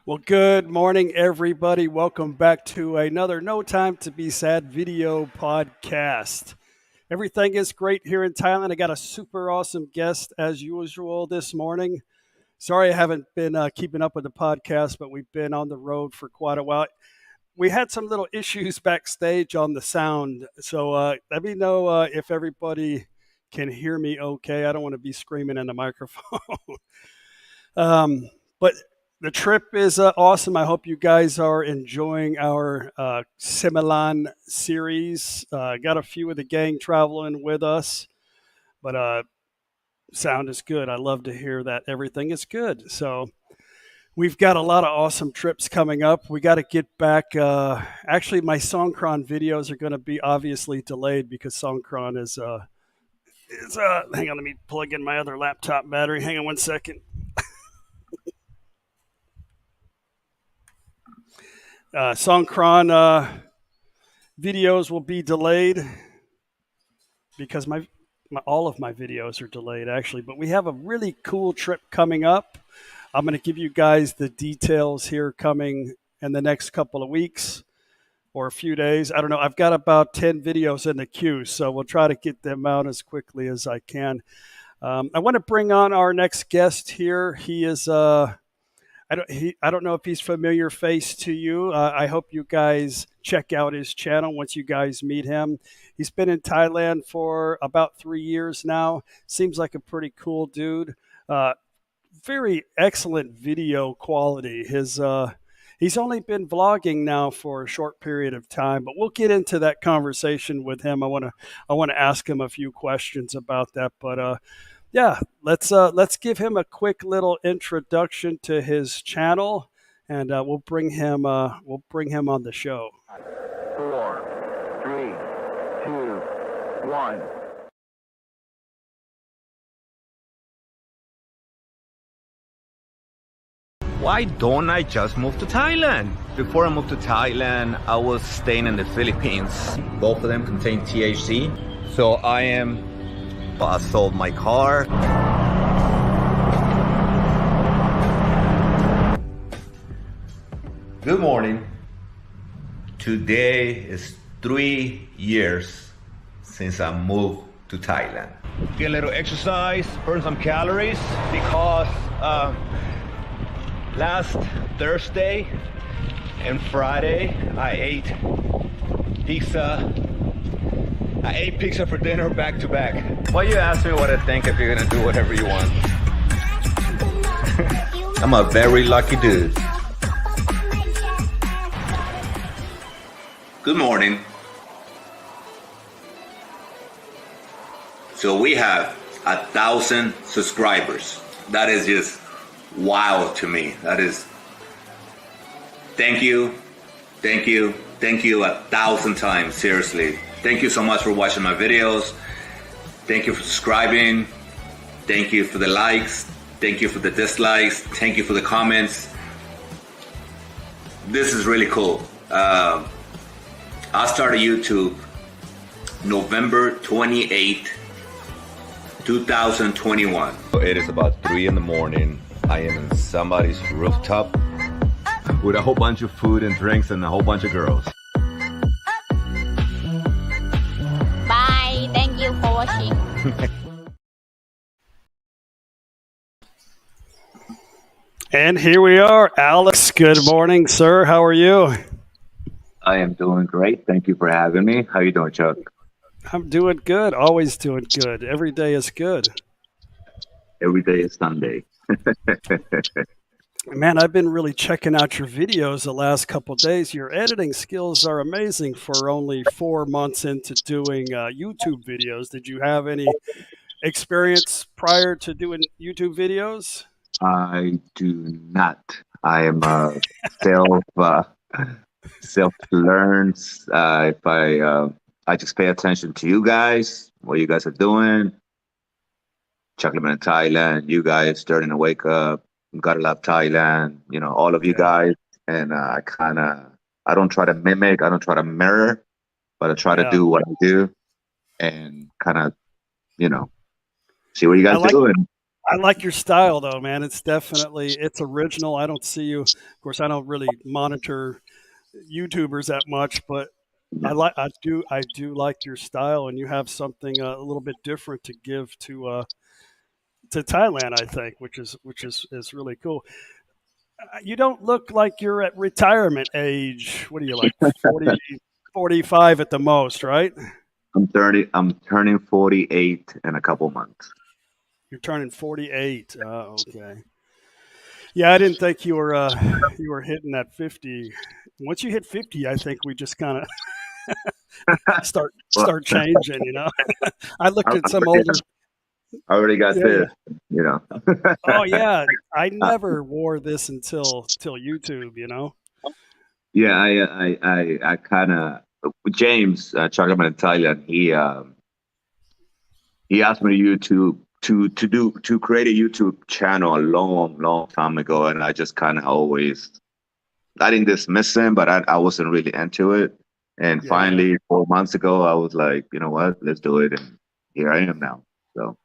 Well, good morning, everybody. Welcome back to another No Time to Be Sad video podcast. Everything is great here in Thailand. I got a super awesome guest as usual this morning. Sorry I haven't been keeping up with the podcast, but we've been on the road for quite a while. We had some little issues backstage on the sound, so let me know if everybody can hear me okay. I don't want to be screaming in the microphone. But the trip is awesome. I hope you guys are enjoying our Similan series. Got a few of the gang traveling with us, but sound is good. I love to hear that everything is good. So we've got a lot of awesome trips coming up. We got to get back. Actually, my Songkran videos are going to be obviously delayed because Songkran is hang on, let me plug in my other laptop battery. Hang on one second. Songkran videos will be delayed because all of my videos are delayed actually, but we have a really cool trip coming up. I'm going to give you guys the details here coming in the next couple of weeks or a few days. I don't know. I've got about 10 videos in the queue, so we'll try to get them out as quickly as I can. I want to bring on our next guest here. He is I don't know if he's familiar face to you. I hope you guys check out his channel once you guys meet him. He's been in Thailand for about 3 years now. Seems like a pretty cool dude. Very excellent video quality. He's only been vlogging now for a short period of time, but we'll get into that conversation with him. I want to ask him a few questions about that, but yeah, let's give him a quick little introduction to his channel, and we'll bring him on the show. 4, 3, 2, 1. Why don't I just move to Thailand? Before I moved to Thailand, I was staying in the Philippines. Both of them contain THC, so I sold my car. Good morning. Today is 3 years since I moved to Thailand. Get a little exercise, burn some calories, because last Thursday and Friday I ate pizza. I ate pizza for dinner back to back. Why you ask me what I think if you're gonna do whatever you want? I'm a very lucky dude. Good morning. So we have 1,000 subscribers. That is just wow to me. That is, thank you 1,000 times, seriously. Thank you so much for watching my videos. Thank you for subscribing. Thank you for the likes. Thank you for the dislikes. Thank you for the comments. This is really cool. I started YouTube November 28th, 2021. It is about 3 in the morning. I am in somebody's rooftop with a whole bunch of food and drinks and a whole bunch of girls. Bye. Thank you for watching. And here we are. Alex, good morning, sir. How are you? I am doing great. Thank you for having me. How you doing, Chuck? I'm doing good. Always doing good. Every day is good. Every day is Sunday. Man, I've been really checking out your videos the last couple of days. Your editing skills are amazing for only 4 months into doing YouTube videos. Did you have any experience prior to doing YouTube videos? I do not. I am self-learned. If I just pay attention to you guys, what you guys are doing. Chocolate in Thailand, you guys starting to wake up. Gotta love Thailand. You know, all of you guys. And I don't try to mimic. I don't try to mirror, but I try to do what I do, and kind of, see what you guys doing. I like your style though, man. It's original. I don't see you. Of course, I don't really monitor YouTubers that much, but I do like your style, and you have something a little bit different to give to Thailand, I think, which is really cool. You don't look like you're at retirement age. What are you, like 40, 45 at the most, right? I'm turning 48 in a couple months. You're turning 48. Okay. Yeah, I didn't think you were hitting that 50. Once you hit 50, I think we just kind of start changing. I looked at some older. I already got this. Oh yeah, I never wore this until YouTube. Yeah, I kind of James Chocolate in Thailand. He asked me to create a YouTube channel a long time ago, and I just kind of I didn't dismiss him, but I wasn't really into it. And finally, 4 months ago, I was like, you know what, let's do it, and here I am now. So,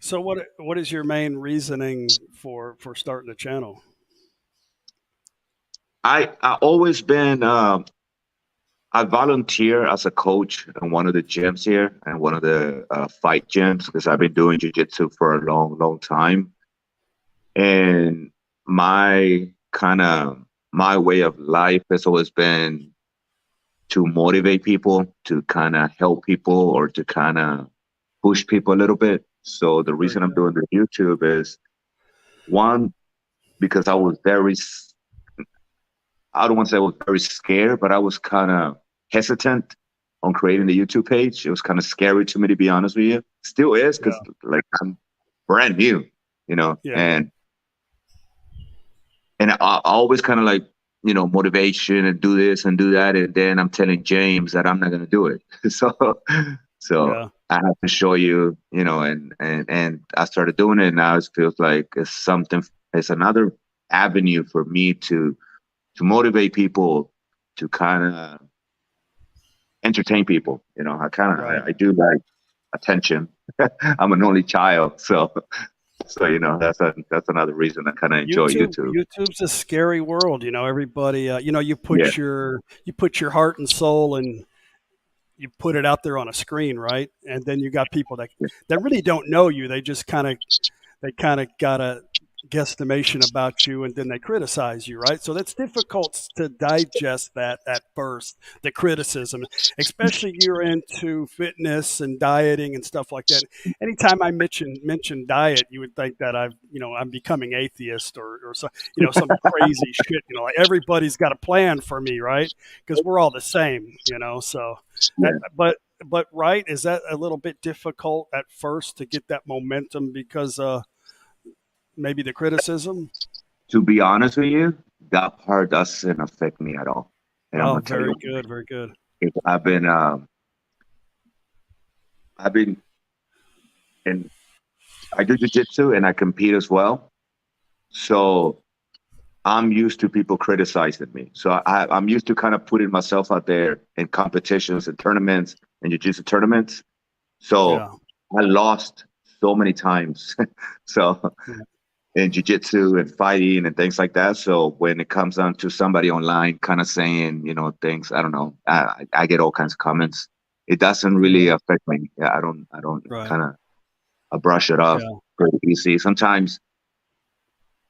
So what is your main reasoning for starting the channel? I always been I volunteer as a coach in one of the gyms here and one of the fight gyms, because I've been doing jiu-jitsu for a long time. And my way of life has always been to motivate people, to kind of help people, or to kind of push people a little bit. So the reason I'm doing the YouTube is, one, because I don't want to say I was very scared, but I was kind of hesitant on creating the YouTube page. It was kind of scary to me, to be honest with you. Still is, because I'm brand new, and I always kind of motivation and do this and do that, and then I'm telling James that I'm not going to do it. So I have to show you, and I started doing it, and now it feels like it's another avenue for me to motivate people, to kind of entertain people. I do like attention. I'm an only child, so that's another reason I kind of enjoy YouTube. YouTube's a scary world. Everybody. You put your heart and soul, and you put it out there on a screen, right? And then you got people that really don't know you. They just kind of got a guesstimation about you, and then they criticize you, right? So that's difficult to digest that at first, the criticism, especially you're into fitness and dieting and stuff like that. Anytime I mention diet, you would think that I'm becoming atheist or some crazy shit, like everybody's got a plan for me, right? Because we're all the same, so but right, is that a little bit difficult at first to get that momentum because maybe the criticism? To be honest with you, that part doesn't affect me at all. And very good. I've been, and I do jiu-jitsu and I compete as well. So I'm used to people criticizing me. So I'm used to kind of putting myself out there in competitions and tournaments and jiu-jitsu tournaments. So I lost so many times. So in jiu-jitsu and fighting and things like that. So when it comes down to somebody online kind of saying, things, I don't know, I get all kinds of comments. It doesn't really affect me. Yeah, I don't kind of, I brush it off pretty easy. Sometimes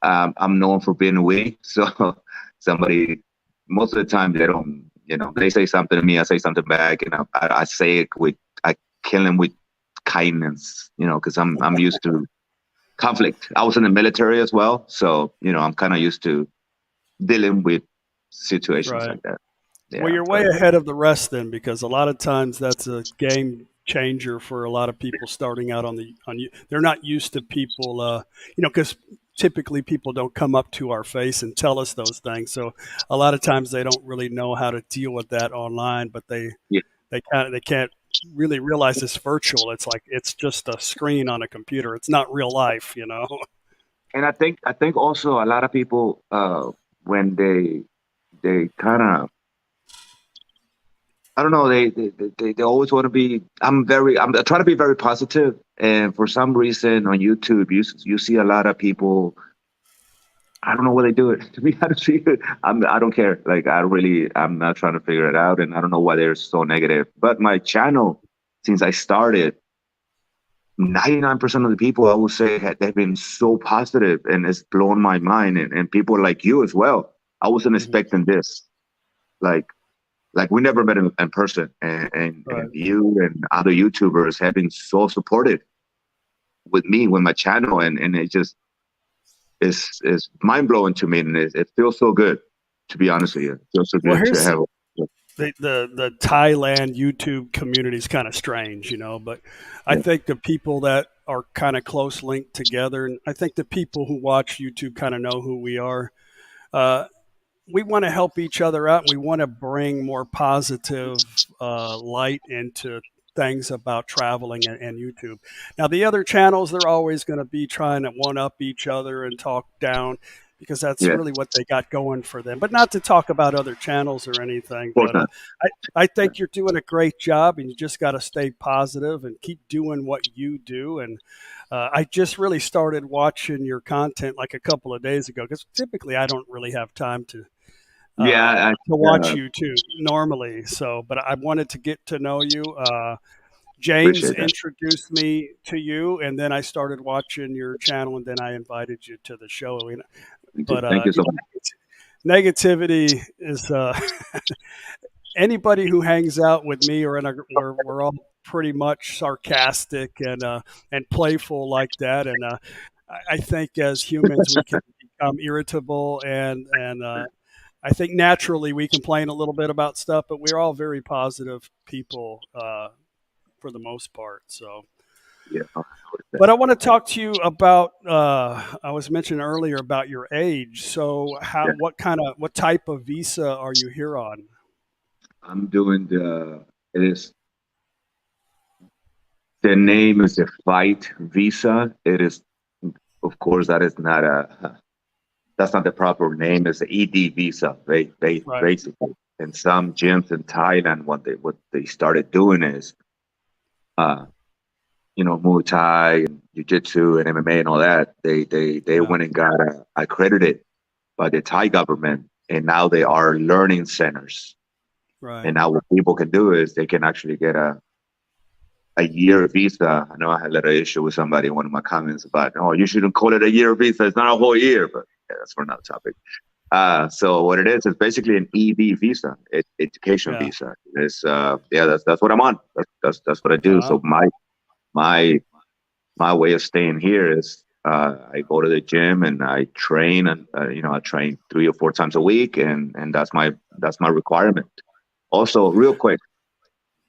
I'm known for being witty. So somebody, most of the time they don't, they say something to me, I say something back, and I say it I kill them with kindness, because I'm used to conflict. I was in the military as well, so I'm kind of used to dealing with situations like that. Yeah, well, you're way ahead of the rest then, because a lot of times that's a game changer for a lot of people starting out on you. They're not used to people, because typically people don't come up to our face and tell us those things. So a lot of times they don't really know how to deal with that online, but they can't really realize it's virtual. It's like it's just a screen on a computer. It's not real life, And I think also a lot of people when they kind of, I don't know, they always want to be. I'm trying to be very positive, and for some reason on YouTube you see a lot of people. I don't know why they do it. To be honest with you, I don't care. Like I'm not trying to figure it out, and I don't know why they're so negative. But my channel, since I started, 99% of the people I would say they've been so positive, and it's blown my mind. And people like you as well. I wasn't expecting this. Like we never met in person, and you and other YouTubers have been so supportive with me, with my channel, and it just is mind blowing to me, and it feels so good. To be honest with you, it feels so good to have. The Thailand YouTube community is kind of strange, but I think the people that are kind of close linked together, and I think the people who watch YouTube kind of know who we are. We want to help each other out. We want to bring more positive light into things about traveling and YouTube. Now, the other channels, they're always going to be trying to one-up each other and talk down, because that's really what they got going for them. But not to talk about other channels or anything. But I think you're doing a great job, and you just got to stay positive and keep doing what you do. And I just really started watching your content like a couple of days ago, because typically I don't really have time to watch YouTube normally. So, but I wanted to get to know you. James introduced me to you, and then I started watching your channel, and then I invited you to the show. But thank you so much. Negativity is anybody who hangs out with me, or we're all pretty much sarcastic and playful like that. And I think as humans we can become irritable, and I think naturally we complain a little bit about stuff, but we're all very positive people for the most part. So, but I want to talk to you about. I was mentioning earlier about your age. So, what type of visa are you here on? I'm doing the name is a fight visa. It is, of course, that's not the proper name. It's the ED visa, basically. And some gyms in Thailand, what they started doing is, Muay Thai and Jiu-Jitsu and MMA and all that. They went and got accredited by the Thai government, and now they are learning centers. Right. And now what people can do is they can actually get a year visa. I know I had a little issue with somebody in one of my comments about, you shouldn't call it a year visa. It's not a whole year, but that's for another topic. So what it is basically an ED visa, education visa. It's that's what I'm on. That's what I do. So my way of staying here is I go to the gym and I train, and I train 3 or 4 times a week, and that's my requirement. Also, real quick,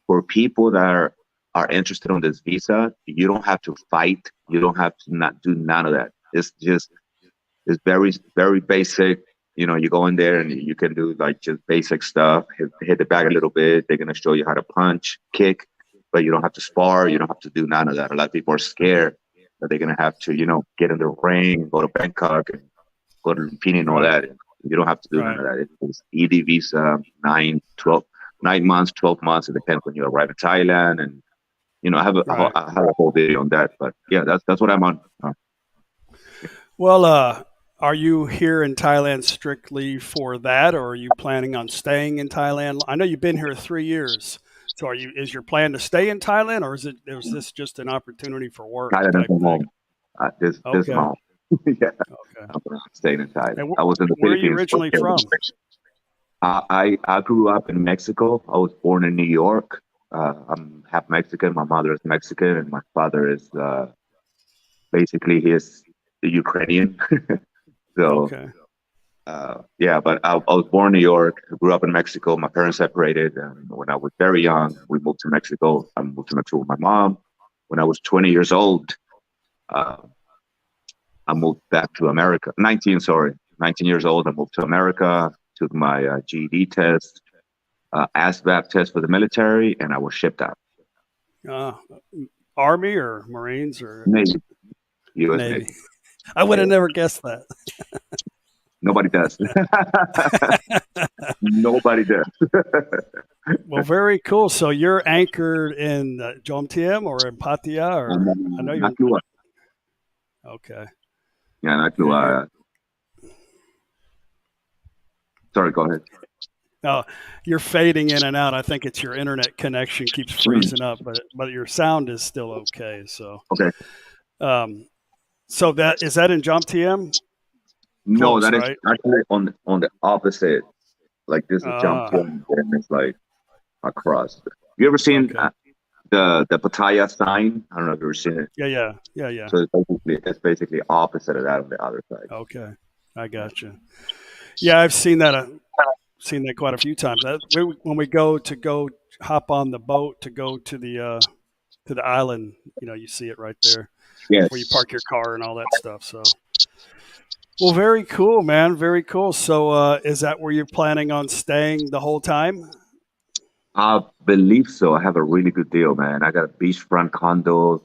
for people that are interested in this visa, you don't have to fight. You don't have to not do none of that. It's very, very basic. You go in there and you can do like just basic stuff, hit the bag a little bit. They're going to show you how to punch, kick, but you don't have to spar. You don't have to do none of that. A lot of people are scared that they're going to have to, get in the ring, go to Bangkok and go to Lumpini and all that. You don't have to do none of that. It's ED visa, 9 months, 12 months. It depends when you arrive in Thailand, and I have a whole video on that. But yeah, that's what I'm on. Well, are you here in Thailand strictly for that, or are you planning on staying in Thailand? I know you've been here 3 years. So is your plan to stay in Thailand, or is this just an opportunity for work Thailand type is thing? home. This home. Yeah, Okay. I'm staying in Thailand. And I was in the where are you Philippines. originally from? I grew up in Mexico. I was born in New York. I'm half Mexican. My mother is Mexican, and my father is basically he's Ukrainian. So Okay. yeah, but I was born in New York. I grew up in Mexico. My parents separated, and when I was very young, we moved to Mexico. I moved to Mexico with my mom. When I was 20 years old, uh, I moved back to America. 19 years old. I moved to America. Took my GED test, ASVAB test for the military, and I was shipped out. Army or Marines or Navy, U.S. Navy? Navy. I would have never guessed that. Nobody does. Nobody does. Well, very cool. So you're anchored in Jomtien or in Pattaya, or I know you're. Naklua. Okay. Yeah, Naklua. Sorry, go ahead. Oh, you're fading in and out. I think it's your internet connection keeps freezing up, but your sound is still okay. So okay. So that is that in Jomtien? No, Close, that is right? actually on the opposite. Like this is Jomtien, and it's like across. You ever seen the Pattaya sign? I don't know if you've ever seen it. Yeah. So it's basically opposite of that on the other side. Okay, I got you. Yeah, I've seen that. Seen that quite a few times. When we go hop on the boat to go to the island, you see it right there. Yes. Where you park your car and all that stuff. So, well, very cool, man. Very cool. So, is that where you're planning on staying the whole time? I believe so. I have a really good deal, man. I got a beachfront condo.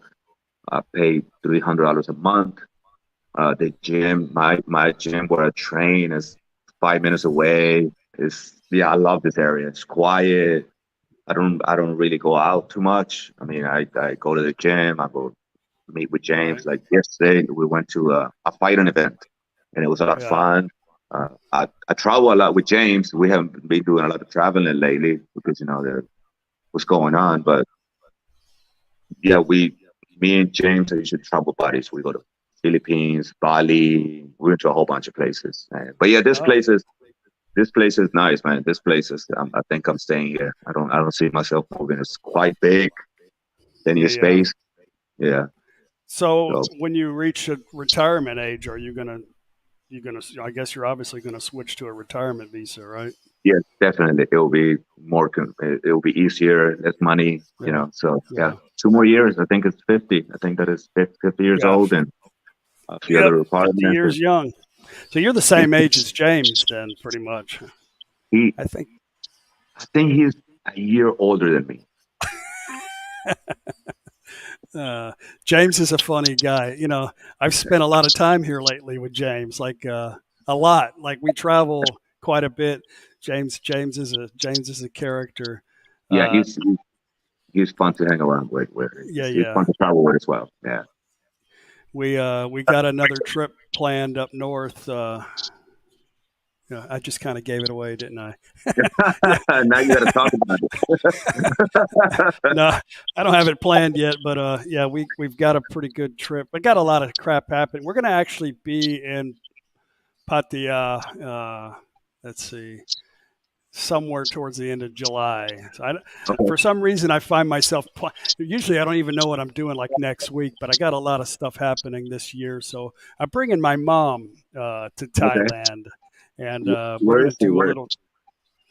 I pay $300 a month. The gym, my gym where I train is 5 minutes away. I love this area. It's quiet. I don't really go out too much. I mean, I go to the gym. I go meet with James. Like yesterday, we went to a fighting event, and it was a lot of fun. I travel a lot with James. We haven't been doing a lot of traveling lately because there what's going on. But yeah, me and James are usually travel buddies. We go to Philippines, Bali. We went to a whole bunch of places. But yeah, this place is nice, man. This place is. I think I'm staying here. I don't see myself moving. It's quite big. Plenty of space. Yeah. So when you reach a retirement age, are you gonna? I guess you're obviously gonna switch to a retirement visa, right? Yes, definitely. It will be more. It will be easier, less money. So yeah, 2 more years. I think it's 50. I think that is 50 years old, and a few other requirements. 50 years young. So you're the same age as James, then, pretty much. I think he's a year older than me. James is a funny guy. I've spent a lot of time here lately with James, like a lot. Like we travel quite a bit. James is a character. Yeah, he's fun to hang around with. He's fun to travel with as well. Yeah. We got another trip planned up north. I just kind of gave it away, didn't I? Now you got to talk about it. No, I don't have it planned yet, but yeah, we've got a pretty good trip. We got a lot of crap happening. We're going to actually be in Pattaya. Let's see, somewhere towards the end of July. So for some reason, I find myself usually I don't even know what I'm doing like next week, but I got a lot of stuff happening this year. So I'm bringing my mom to Thailand. And we're going to do a little.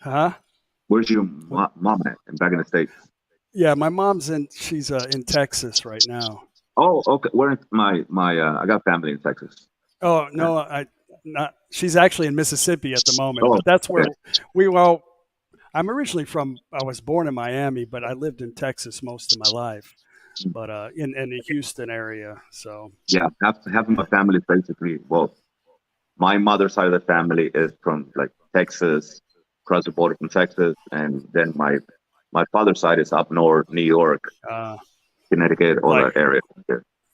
Huh? Where's your mom at? Back in the States? Yeah, my mom's she's in Texas right now. Oh, okay. Where my I got family in Texas. Oh no, she's actually in Mississippi at the moment. But that's where I'm originally from. I was born in Miami, but I lived in Texas most of my life. But in the Houston area, so yeah, half of my family is basically my mother's side of the family is from like Texas, across the border from Texas, and then my father's side is up north, New York. Connecticut, all Like that area.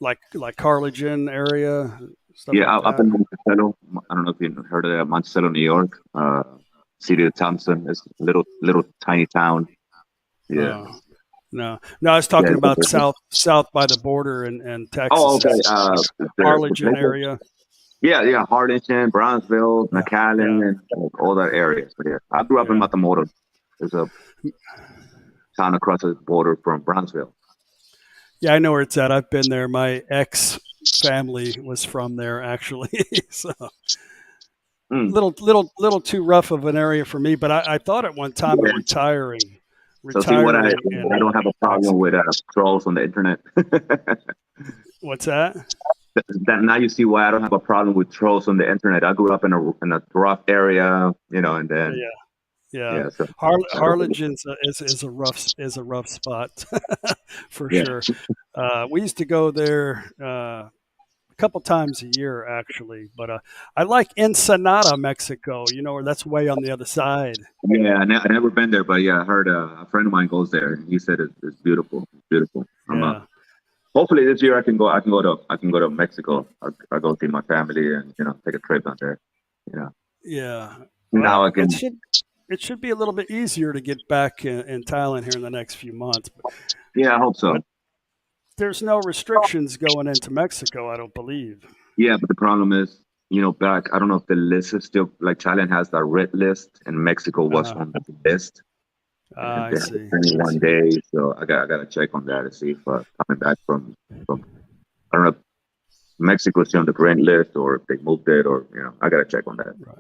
like Harlingen area, stuff Yeah, like up that. in Monticello. I don't know if you heard of that, Monticello, New York. City of Thompson. It's a little tiny town. Yeah. No, I was Yeah. talking about south by the border and Oh, Texas, okay. The Harlingen places. area. Yeah. Harlingen, Brownsville, Yeah, yeah, McAllen, all that area. So, yeah, I grew up in yeah. Matamoros. There's a town across the border from Brownsville. Yeah, I know where it's at. I've been there. My ex family was from there, actually. So Mm. little too rough of an area for me. But I thought at one time of Yeah. retiring, So see what in I don't have a problem with Mexico. trolls on the internet. What's that? That now you see why I don't have a problem with trolls on the internet. I grew up in a rough area, and then Yeah, yeah. yeah, so Harlingen's is a rough spot for yeah. sure. We used to go there a couple times a year, actually. But I like Ensenada, Mexico. Where that's way on the other side. Yeah, I never been there, but yeah, I heard a friend of mine goes there, and he said it's beautiful. It's beautiful. Yeah, Hopefully this year I can go to Mexico. I'll go see my family and take a trip down there. You know, yeah. now Well, I can. it should be a little bit easier to get back in Thailand here in the next few months. Yeah, I hope so. But there's no restrictions going into Mexico, I don't believe. Yeah, but the problem is, back. I don't know if the list is still like Thailand has the red list, and Mexico was Uh, on the list, and I they have see. 21 days. So I gotta check on that to see if coming back from I don't know if Mexico's still on the green list or if they moved it or I gotta check on that. Right.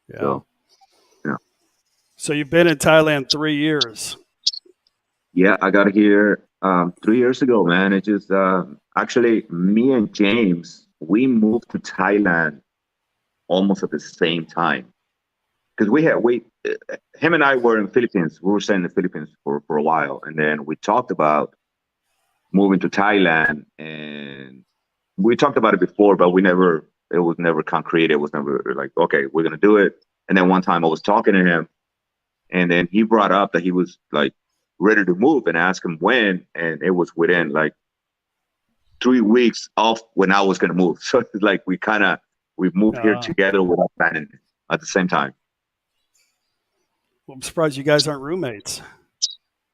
Yeah. So you know, So you've been in Thailand 3 years. yeah, I got here 3 years ago, man. It just actually me and James we moved to Thailand almost at the same time because him and I were in Philippines. We were staying in the Philippines for a while, and then we talked about moving to Thailand, and we talked about it before, but it was never concrete. It was never like, okay, we're gonna do it. And then one time I was talking to him, and then he brought up that he was like ready to move, and I asked him when, and it was within like 3 weeks off when I was gonna move. So it's like we've moved here Uh, together without planning at the same time. I'm surprised you guys aren't roommates.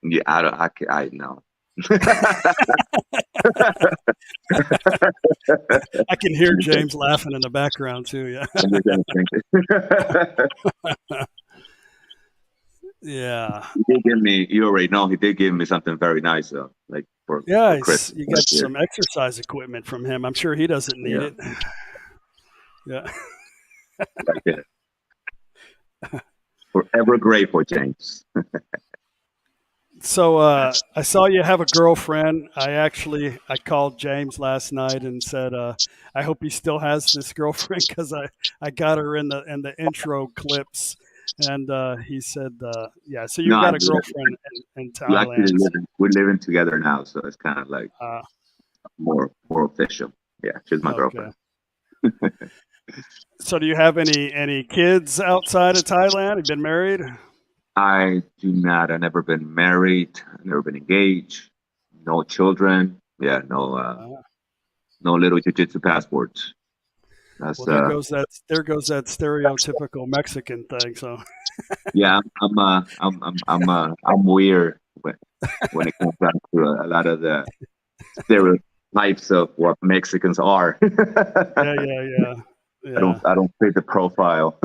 Yeah, I know. I can hear James laughing in the background too. Yeah. Yeah. He did give me. You already know. He did give me something very nice, though. Like for Yeah. Christmas. You got some exercise equipment from him. I'm sure he doesn't need it. Yeah. Like it. Forever grateful, James. So I saw you have a girlfriend. I called James last night and said I hope he still has this girlfriend because I got her in the intro clips, and he said yeah. So you No, got a girlfriend in we actually Thailand. we're living together now, so it's kind of like Uh, more official. Yeah, she's my okay. girlfriend. So do you have any kids outside of Thailand? Have you been married? I do not. I've never been married. I've never been engaged. No children. Yeah, no little jiu-jitsu passports. That's Well, there goes that stereotypical Mexican thing. So yeah. I'm weird when it comes down to a lot of the stereotypes of what Mexicans are. yeah. I don't fit the profile.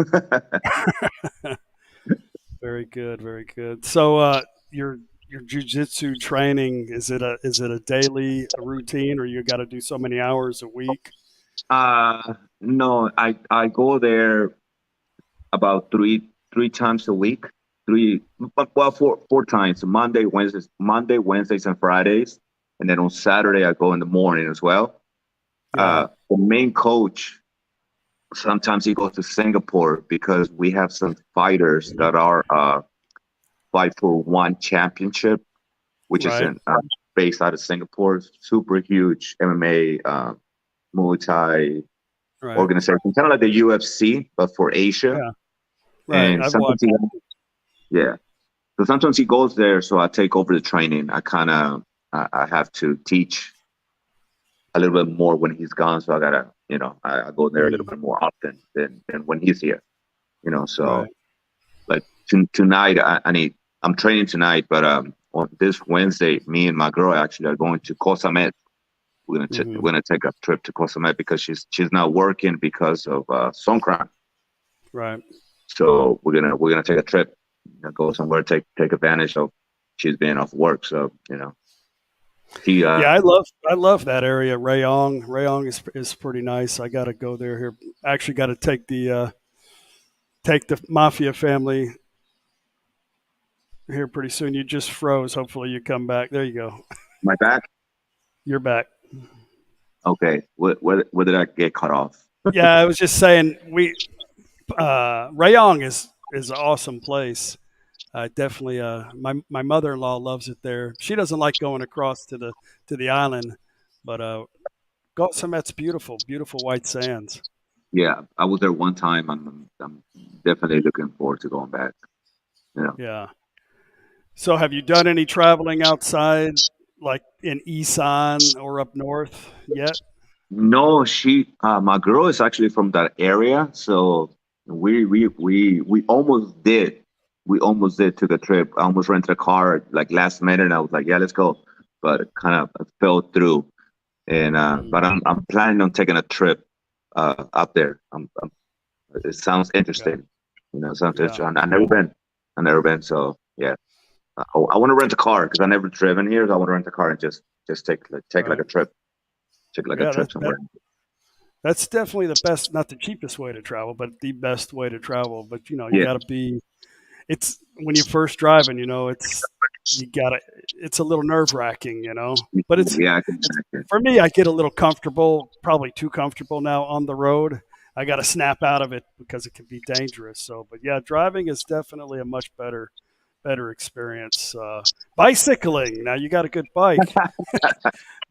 Very good, very good. So your jujitsu training, is it a daily routine, or you got to do so many hours a week? No, I go there about three times a week. Four times. Monday, Wednesdays, and Fridays, and then on Saturday I go in the morning as well. Yeah. The main coach sometimes he goes to Singapore because we have some fighters that are fight for one championship, which Right. is based out of Singapore. Super huge MMA, Muay Thai Right. organization, kind of like the UFC, but for Asia. Yeah. Right. And I've sometimes watched. yeah. So sometimes he goes there, so I take over the training. I kind of I have to teach a little bit more when he's gone. So I gotta, I go there a little bit more often than when he's here. So Right. like tonight, I'm training tonight, but on this Wednesday, me and my girl actually are going to Cosamet. We're gonna take a trip to Cosamet because she's not working because of Songkran. Right. So we're gonna take a trip, go somewhere, take advantage of she's being off work. So she Yeah, I love that area. Rayong is pretty nice. I got to go there here. Actually, got to take the mafia family here pretty soon. You just froze. Hopefully, you come back. There you go. my back. You're back. Okay, where did I get cut off? Yeah, I was just saying Rayong is an awesome place. Definitely, my mother-in-law loves it there. She doesn't like going across to the island, but Gotsamet's beautiful, beautiful white sands. Yeah, I was there one time. I'm definitely looking forward to going back. Yeah. So, have you done any traveling outside, like in Isan or up north yet? No, my girl is actually from that area, so we almost did. We almost did took a trip. I almost rented a car like last minute, and I was like, yeah, let's go, but it kind of fell through. And but I'm planning on taking a trip up there. It sounds interesting. It sounds interesting. I've never been. So yeah, I want to rent a car because I never driven here. So I want to rent a car and just take like a trip. Take like a trip somewhere. That's definitely the best, not the cheapest way to travel, but the best way to travel. But you Yeah. got to be. It's when you're first driving, it's a little nerve wracking, But Yeah, I can imagine. for me, I get a little comfortable, probably too comfortable now on the road. I got to snap out of it because it can be dangerous. So, but yeah, driving is definitely a much better experience. Bicycling. Now you got a good bike.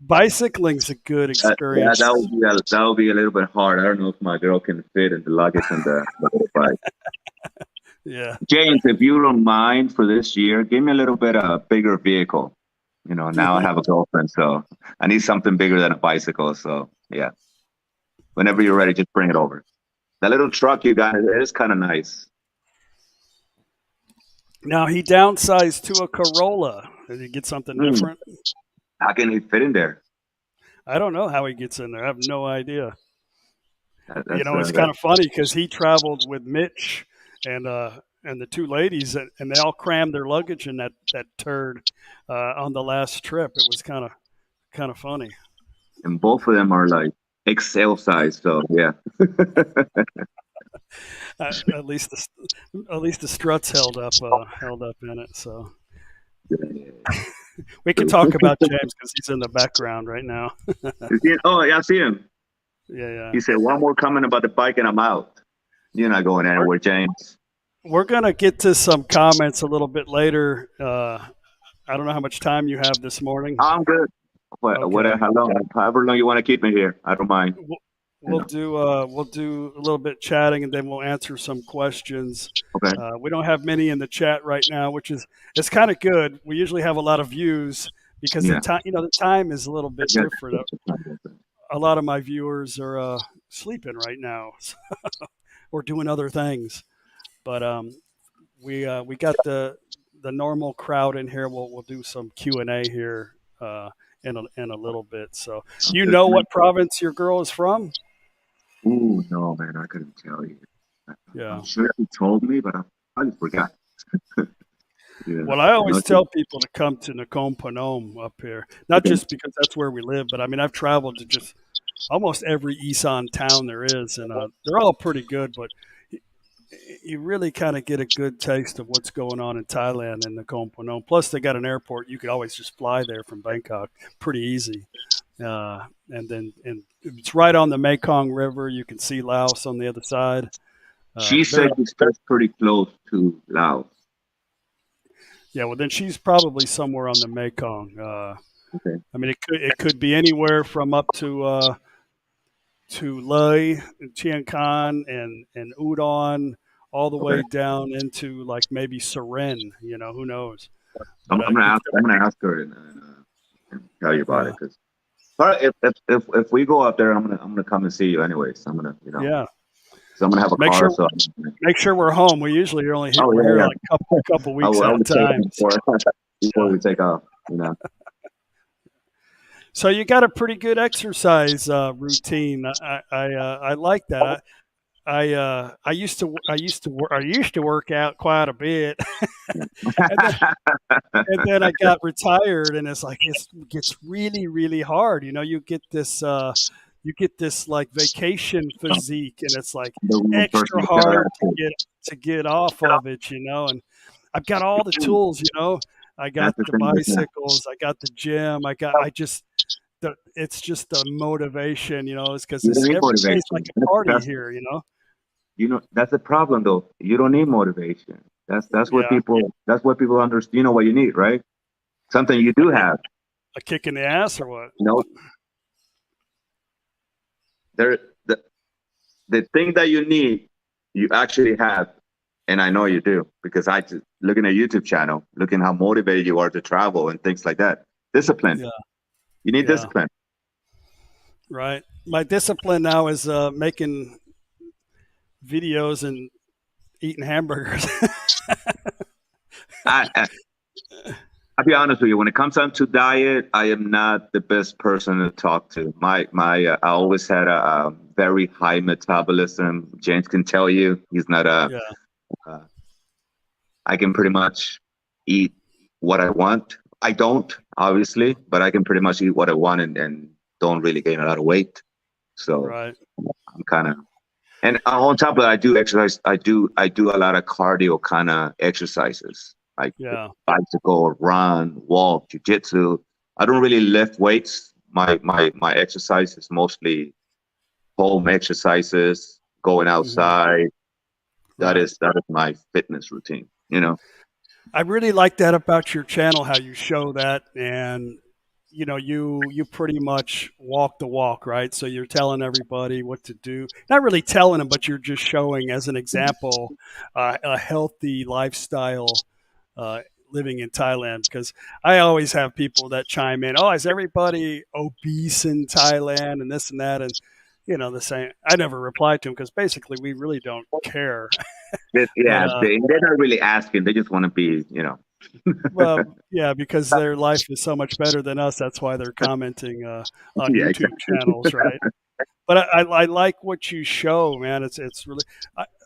Bicycling's a good experience. Yeah, that would be a little bit hard. I don't know if my girl can fit in the luggage and the little bike. Yeah. James, if you don't mind for this year, give me a little bit of bigger vehicle. Now I have a girlfriend, so I need something bigger than a bicycle. So yeah, whenever you're ready, just bring it over. That little truck you got, it is kind of nice. Now he downsized to a Corolla. Did he get something different? How can he fit in there? I don't know how he gets in there. I have no idea. It's kind of funny because he traveled with Mitch and the two ladies, and they all crammed their luggage in that turd on the last trip. It was kind of funny. And both of them are like XL size, so yeah. At least the struts held up in it. So we can talk about James because he's in the background right now. Oh, yeah, I see him. Yeah. He said, one more comment about the bike and I'm out. You're not going anywhere, James. We're going to get to some comments a little bit later. I don't know how much time you have this morning. I'm good. However long you want to keep me here, I don't mind. We'll do a little bit chatting and then we'll answer some questions. Okay. We don't have many in the chat right now, which is it's kind of good. We usually have a lot of views because the time is a little bit different. A lot of my viewers are sleeping right now or doing other things. But we got the normal crowd in here. We'll do some Q&A here in a little bit. So you know what province your girl is from? Ooh, no, man, I couldn't tell you. Yeah. I'm sure he told me, but I probably forgot. Yeah. Well, I always tell people to come to Nakhon Phanom up here, not just because that's where we live, but I mean, I've traveled to just almost every Isan town there is, and they're all pretty good, but you really kind of get a good taste of what's going on in Thailand and Nakhon Phanom. Plus, they got an airport. You could always just fly there from Bangkok. Pretty easy. And it's right on the Mekong River. You can see Laos on the other side. She said that's pretty close to Laos. Yeah, well, then she's probably somewhere on the Mekong. Okay. I mean, it could be anywhere from up to Loi, Chiang Khon, and Udon, all the way down into like maybe Seren. Who knows? I'm gonna ask her tell you about it. Because if we go up there, I'm gonna come and see you anyways. I'm gonna Yeah. So I'm gonna have a car. Make sure we're home. We usually are only here, we're here like a couple weeks at a time. Before we take off, So you got a pretty good exercise routine. I like that. I used to work out quite a bit, and then I got retired, and it's like it gets really really hard. You get this like vacation physique, and it's like extra hard to get off of it. And I've got all the tools. I got the bicycles, I got the gym, it's just the motivation. It's because every day's like a party here. That's the problem though. You don't need motivation. That's what people understand. You know what you need, right? Something you do have. A kick in the ass or what? The thing that you need, you actually have, and I know you do, because I just looking at YouTube channel, looking how motivated you are to travel and things like that. Discipline. Yeah. You need discipline. Right. My discipline now is making videos and eating hamburgers. I'll be honest with you. When it comes down to diet, I am not the best person to talk to. I always had a very high metabolism. James can tell you he's not I can pretty much eat what I want. I don't, obviously, but I can pretty much eat what I want and don't really gain a lot of weight. So I'm kind of, and on top of that, I do exercise. I do a lot of cardio kind of exercises, like bicycle, run, walk, jiu-jitsu. I don't really lift weights. My exercise is mostly home exercises, going outside. That is my fitness routine. I really like that about your channel, how you show that, and you pretty much walk the walk, right? So you're telling everybody what to do. Not really telling them, but you're just showing as an example a healthy lifestyle living in Thailand. Because I always have people that chime in, is everybody obese in Thailand and this and that? And the same. I never reply to them because basically we really don't care. They're not really asking. They just want to be, Well, yeah, because their life is so much better than us. That's why they're commenting on YouTube channels, right? But I like what you show, man. It's really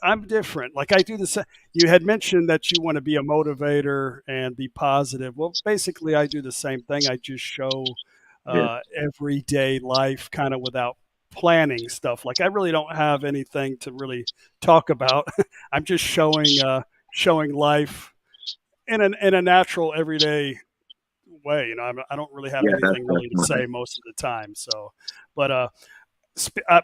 I'm different. Like I do this. You had mentioned that you want to be a motivator and be positive. Well, basically, I do the same thing. I just show everyday life, kind of without planning stuff. Like I really don't have anything to really talk about. I'm just showing life in a natural everyday way. I don't really have anything really to say most of the time. So, but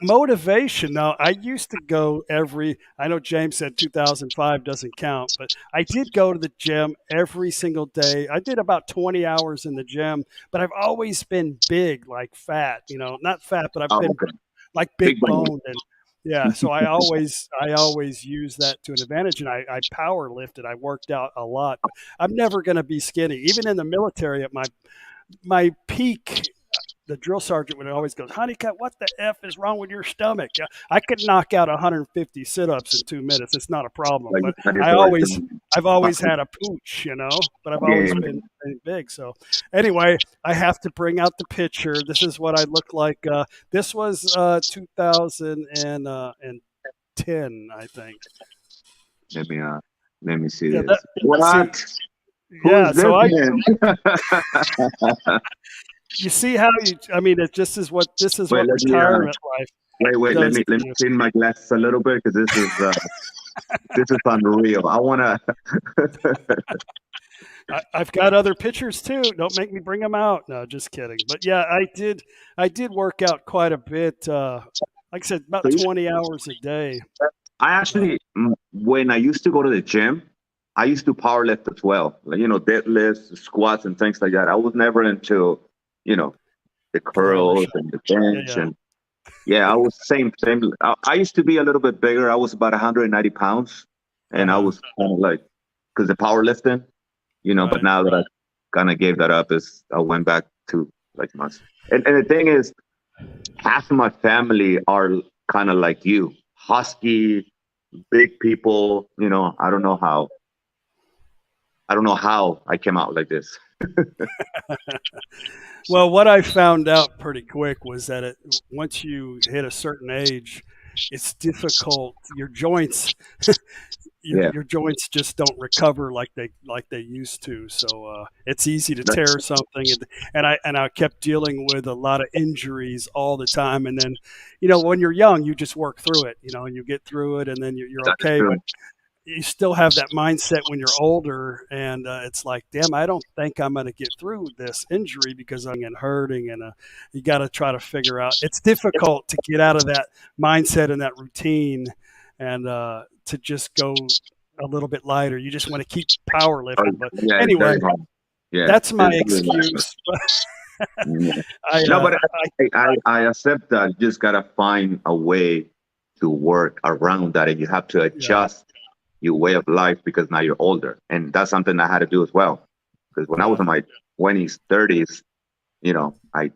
motivation. Now, I used to go I know James said 2005 doesn't count, but I did go to the gym every single day. I did about 20 hours in the gym, but I've always been big, like fat, not fat, but I've been like big boned. And so I always use that to an advantage, and I power lifted. I worked out a lot. But I'm never going to be skinny. Even in the military, at my peak, the drill sergeant would always go, "Honeycutt, what the F is wrong with your stomach?" I could knock out 150 sit-ups in 2 minutes. It's not a problem. But I've always had a pooch, but I've always been big. So anyway, I have to bring out the picture. This is what I look like. This was 2010, I think. Let me see this. What? You see how this is what retirement life. Wait, let me clean my glasses a little bit because this is unreal. I want to. I've got other pictures too. Don't make me bring them out. No, just kidding. But yeah, I did work out quite a bit. Like I said, about 20 hours a day. I actually, when I used to go to the gym, I used to power lift as well. Like, deadlifts, squats, and things like that. I was never into the curls and the bench. And I was same. I used to be a little bit bigger. I was about 190 pounds, and I was kind of like, because the powerlifting, but now that I kind of gave that up, I went back to like myself. And the thing is, half of my family are kind of like you, husky, big people. You know, I don't know how I came out like this. Well, what I found out pretty quick was that once you hit a certain age, it's difficult. Your joints, Yeah, your joints just don't recover like they used to. So it's easy to tear something, and I kept dealing with a lot of injuries all the time. And then, when you're young, you just work through it, and you get through it, and then you're that's okay. true. But you still have that mindset when you're older, and it's like, damn, I don't think I'm going to get through this injury because I'm getting hurting, and you got to try to figure out. It's difficult to get out of that mindset and that routine, and to just go a little bit lighter. You just want to keep powerlifting, but Yeah, it's anyway, very hard. Yeah, that's my it's very hard. excuse. Yeah. I, No, uh, but I accept that. You just gotta find a way to work around that, and you have to yeah, adjust your way of life because now you're older, and that's something I had to do as well. Because when I was yeah, in my 20s, 30s, you know, I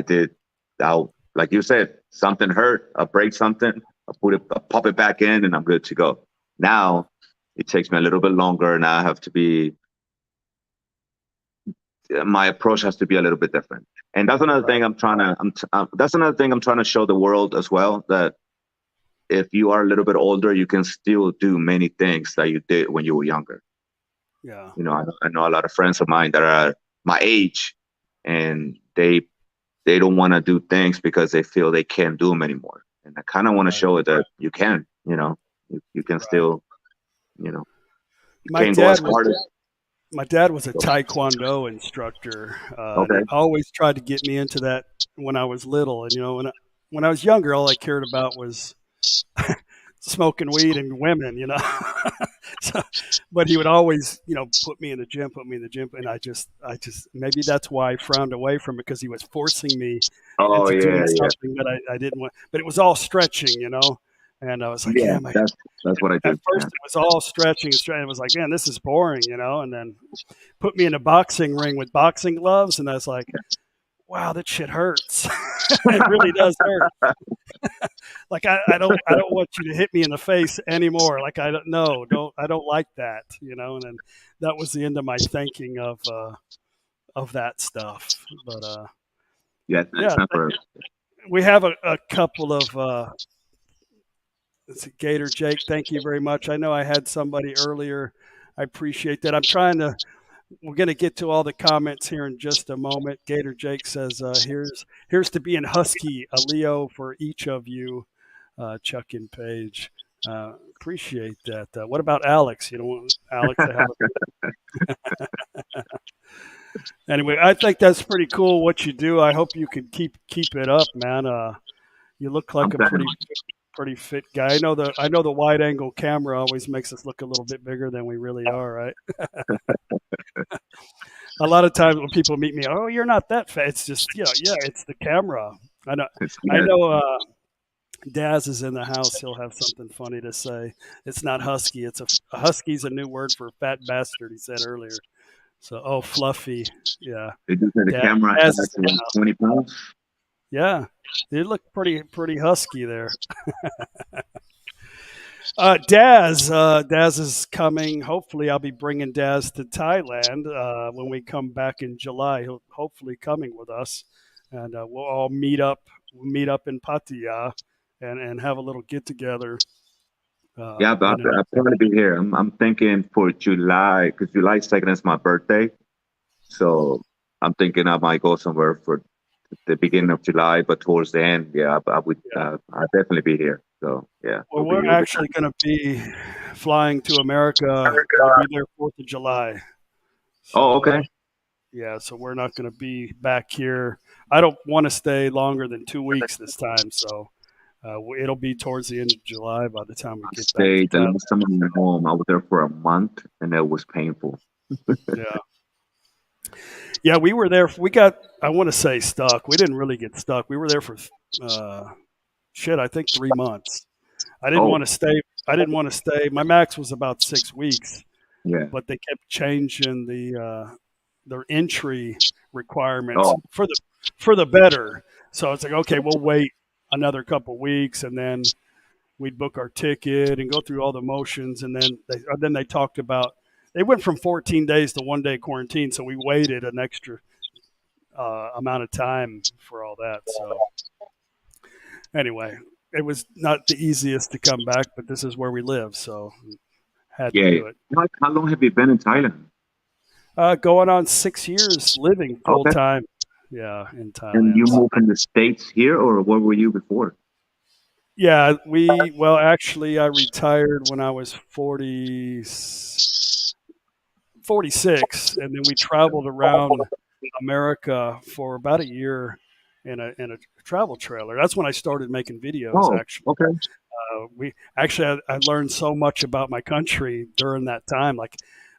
did out like you said, something hurt, I break something, I pop it back in, and I'm good to go. Now it takes me a little bit longer, and I have to be my approach has to be a little bit different. And that's another thing that's another thing I'm trying to show the world as well, that if you are a little bit older, you can still do many things that you did when you were younger. yeah, You know, I know a lot of friends of mine that are my age, and they don't want to do things because they feel they can't do them anymore. And I kind of want to right, show it that you can, you can right. still, you know, you My can't go as dad was hard as. my dad was a taekwondo instructor, and he Okay. always tried to get me into that when I was little. And when I was younger, all I cared about was smoking weed and women. So, but he would always, put me in the gym, and I just maybe that's why I frowned away from it, because he was forcing me Oh into yeah, doing yeah, something that I didn't want. But it was all stretching, and I was like, yeah. damn, That's what I at do. first Yeah. it was all stretching and stretching. It was like, man, this is boring, and then put me in a boxing ring with boxing gloves, and I was like, wow, that shit hurts. It really does hurt. Like I don't want you to hit me in the face anymore. Like I don't like that, And then that was the end of my thinking of that stuff. But Yeah, yeah, it's not for. we have a couple of. Let's see, Gator Jake, thank you very much. I know I had somebody earlier. I appreciate that. We're going to get to all the comments here in just a moment. Gator Jake says, here's to being husky, a Leo for each of you, Chuck and Paige. Appreciate that. What about Alex? You don't want Alex to have Anyway, I think that's pretty cool what you do. I hope you can keep it up, man. You look I'm like a pretty fit guy. I know the wide angle camera always makes us look a little bit bigger than we really are, right? A lot of times when people meet me, oh, you're not that fat. It's just, yeah, it's the camera. I know. It's I yeah. know. Daz is in the house. He'll have something funny to say. It's not husky. A husky's a new word for fat bastard. He said earlier. So, fluffy. Yeah. They just said the camera Daz has is in the around house. 20 pounds. Yeah. You look pretty husky there. Daz is coming. Hopefully, I'll be bringing Daz to Thailand when we come back in July. He'll hopefully coming with us, and we'll all meet up. We'll meet up in Pattaya and have a little get together. Yeah, but I'll probably be here. I'm thinking for July, because July 2nd is my birthday. So I'm thinking I might go somewhere for the beginning of July, but towards the end, yeah, I would, Yeah. I'll definitely be here. So yeah, Well, we're actually going to be flying to America. We'll be there 4th of July. Oh, So, okay. yeah, so we're not going to be back here. I don't want to stay longer than 2 weeks this time, so it'll be towards the end of July by the time we get back to Stayed the Thailand. last time I went home. I was there for a month, and it was painful. Yeah, yeah, we were there. We got, I want to say, stuck. We didn't really get stuck. We were there for I think 3 months. I didn't Oh, want to stay. I didn't want to stay. My max was about 6 weeks, yeah. but they kept changing their entry requirements Oh, for the better. So it's like, okay, we'll wait another couple weeks, and then we'd book our ticket and go through all the motions, and then they talked about they went from 14 days to 1 day quarantine, so we waited an extra amount of time for all that. So anyway, it was not the easiest to come back, but this is where we live, so had to yeah. do it. How long have you been in Thailand? Going on 6 years living full Okay. time. Yeah, in And you Thailand. moved from the States here, or where were you before? Yeah, well, actually, I retired when I was 46, and then we traveled around America for about a year in a travel trailer. That's when I started making videos. Oh, Actually, okay. I learned so much about my country during that time, like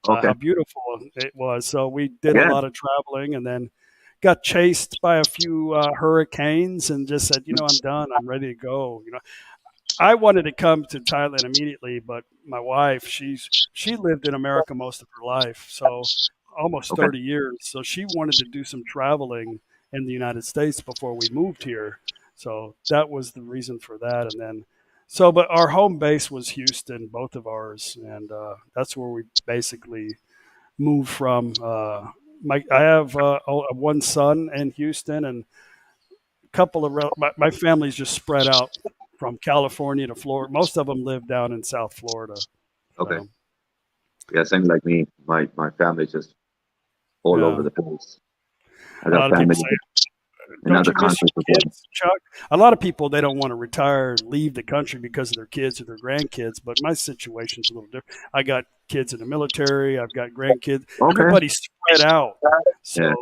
Okay. how beautiful it was. So we did a Yeah. lot of traveling, and then got chased by a few hurricanes, and just said, I'm done. I'm ready to go. I wanted to come to Thailand immediately, but my wife, she lived in America most of her life, so almost Okay. 30 years. So she wanted to do some traveling in the United States before we moved here. So that was the reason for that. And then, but our home base was Houston, both of ours, and that's where we basically moved from. I have one son in Houston, and a couple of my family's just spread out from California to Florida. Most of them live down in South Florida. Okay. So, Yeah, same like me. My family's just all over yeah. the place. I A got lot of people family say, in "Don't other you miss countries as your well. kids, Chuck?" A lot of people, they don't want to retire and leave the country because of their kids or their grandkids. But my situation's a little different. I got kids in the military. I've got grandkids. Okay. Everybody's spread out. So Yeah.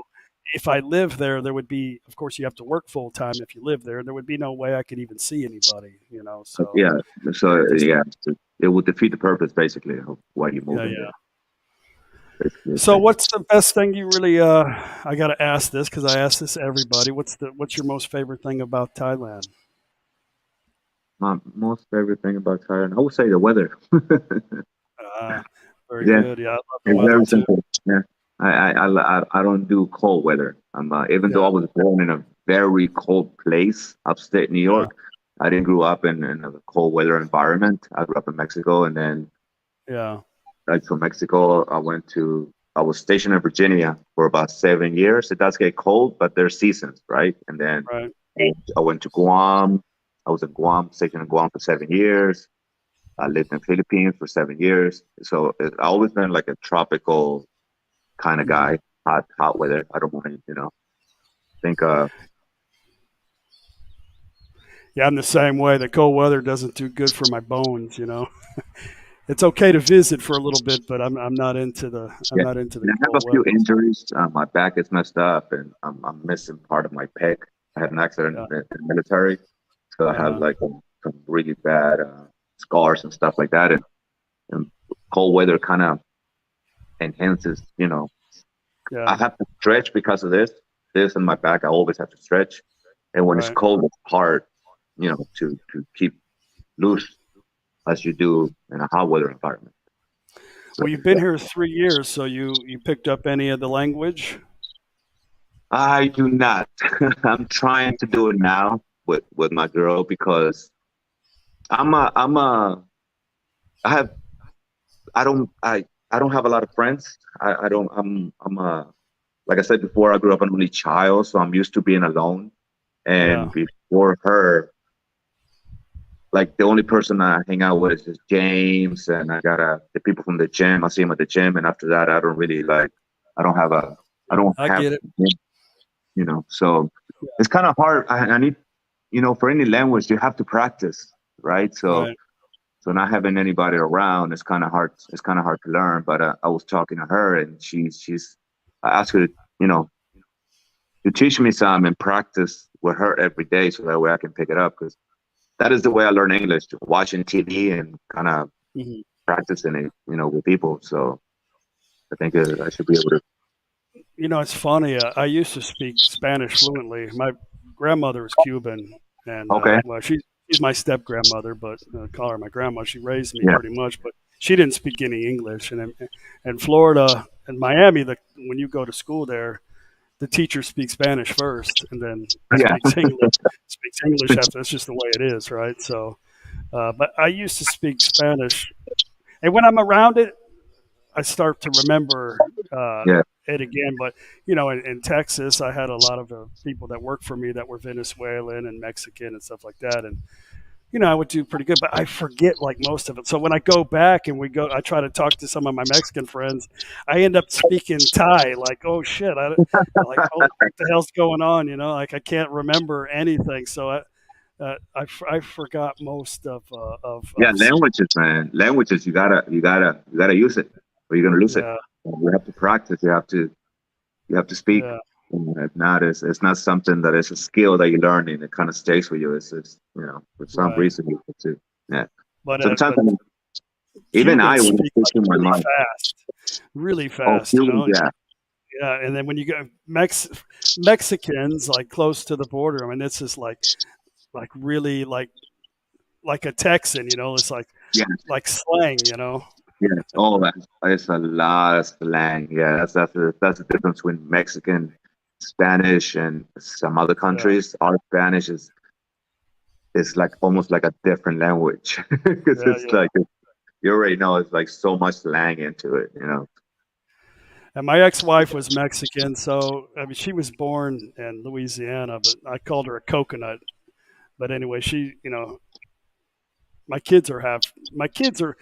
if I live there would be, of course, you have to work full time if you live there. There would be no way I could even see anybody. So Yeah. So just yeah, it would defeat the purpose basically of why you moved yeah, in yeah. there. Basically, So what's the best thing you really I got to ask this because I ask this to everybody. What's your most favorite thing about Thailand? my most favorite thing about Thailand, I would say the weather. Uh, Very Yeah, good. Yeah, I love the it's weather very too. simple. Yeah, I don't do cold weather. Even though Yeah, I was born in a very cold place, upstate New yeah, York, I didn't grow up in a cold weather environment. I grew up in Mexico, and then yeah. like from Mexico, I was stationed in Virginia for about 7 years. It does get cold, but there's seasons, right? And then Right. I went to Guam. I was in Guam, stationed in Guam for 7 years. I lived in Philippines for 7 years. So I've always been like a tropical kind of Mhm. guy, hot weather. I don't mind, think, Yeah, I'm the same way. The cold weather doesn't do good for my bones. It's okay to visit for a little bit, but I'm not into the yeah. I'm not into the And I have cold a few weather. injuries. My back is messed up and I'm missing part of my pec. I had an accident Yeah, in the military. So I have yeah, like some really bad scars and stuff like that. And cold weather kind of enhances, I yeah. have to stretch because of this in my back. I always have to stretch. And when it's Right. cold, it's hard, to keep loose as you do in a hot weather environment. So Well, you've been here 3 years, so you picked up any of the language? I do not. I'm trying to do it now with my girl because I'm a I have I don't have a lot of friends. I don't I'm a like I said before, I grew up an only child, so I'm used to being alone. Yeah. And before her, like the only person I hang out with is just James, and I got the people from the gym. I see them at the gym, and after that, I don't really like. I don't have a. I don't I have. get it. So it's kind of hard. I need, for any language, you have to practice, right? So Right. not having anybody around is kind of hard. It's kind of hard to learn. But I was talking to her, and she's. I asked her, to teach me some and practice with her every day, so that way I can pick it up because that is the way I learn English, watching TV and kind of Mhm. practicing it, with people. So I think I should be able to. It's funny. I used to speak Spanish fluently. My grandmother was Cuban, and Okay. well, she's my step grandmother, but call her my grandma. She raised me Yeah. pretty much, but she didn't speak any English. And in Florida and Miami, when you go to school there, the teacher speaks Spanish first, and then Yeah. speaks English after. That's just the way it is, right? So, but I used to speak Spanish, and when I'm around it, I start to remember Yeah. it again. But in Texas, I had a lot of people that worked for me that were Venezuelan and Mexican and stuff like that, and I would do pretty good, but I forget like most of it. So when I go back and I try to talk to some of my Mexican friends, I end up speaking Thai. Like, oh shit, like, oh, what the hell's going on? Like I can't remember anything. So I forgot most Yeah, of languages, man. Languages, you gotta use it, or you're gonna lose it. yeah, You have to practice. You have to speak. yeah, If not, it's not something that is a skill that you learn and it kind of stays with you. It's just, for some right. reason you have to. Yeah. But Sometimes even I, Cubans when I speak speak like in my mind, really oh, fast. Cubans, yeah, Yeah, and then when you go Mexicans like close to the border, I mean, it's just like really like a Texan, it's yeah, like slang, yeah. Oh, it's a lot of slang. Yeah, that's the difference between Mexican, Spanish, and some other Yeah, countries. Our Spanish is like almost like a different language because yeah, it's yeah. like you already know it's like so much slang into it. And my ex-wife was Mexican, so I mean, she was born in Louisiana, but I called her a coconut. But anyway, my kids are half my kids are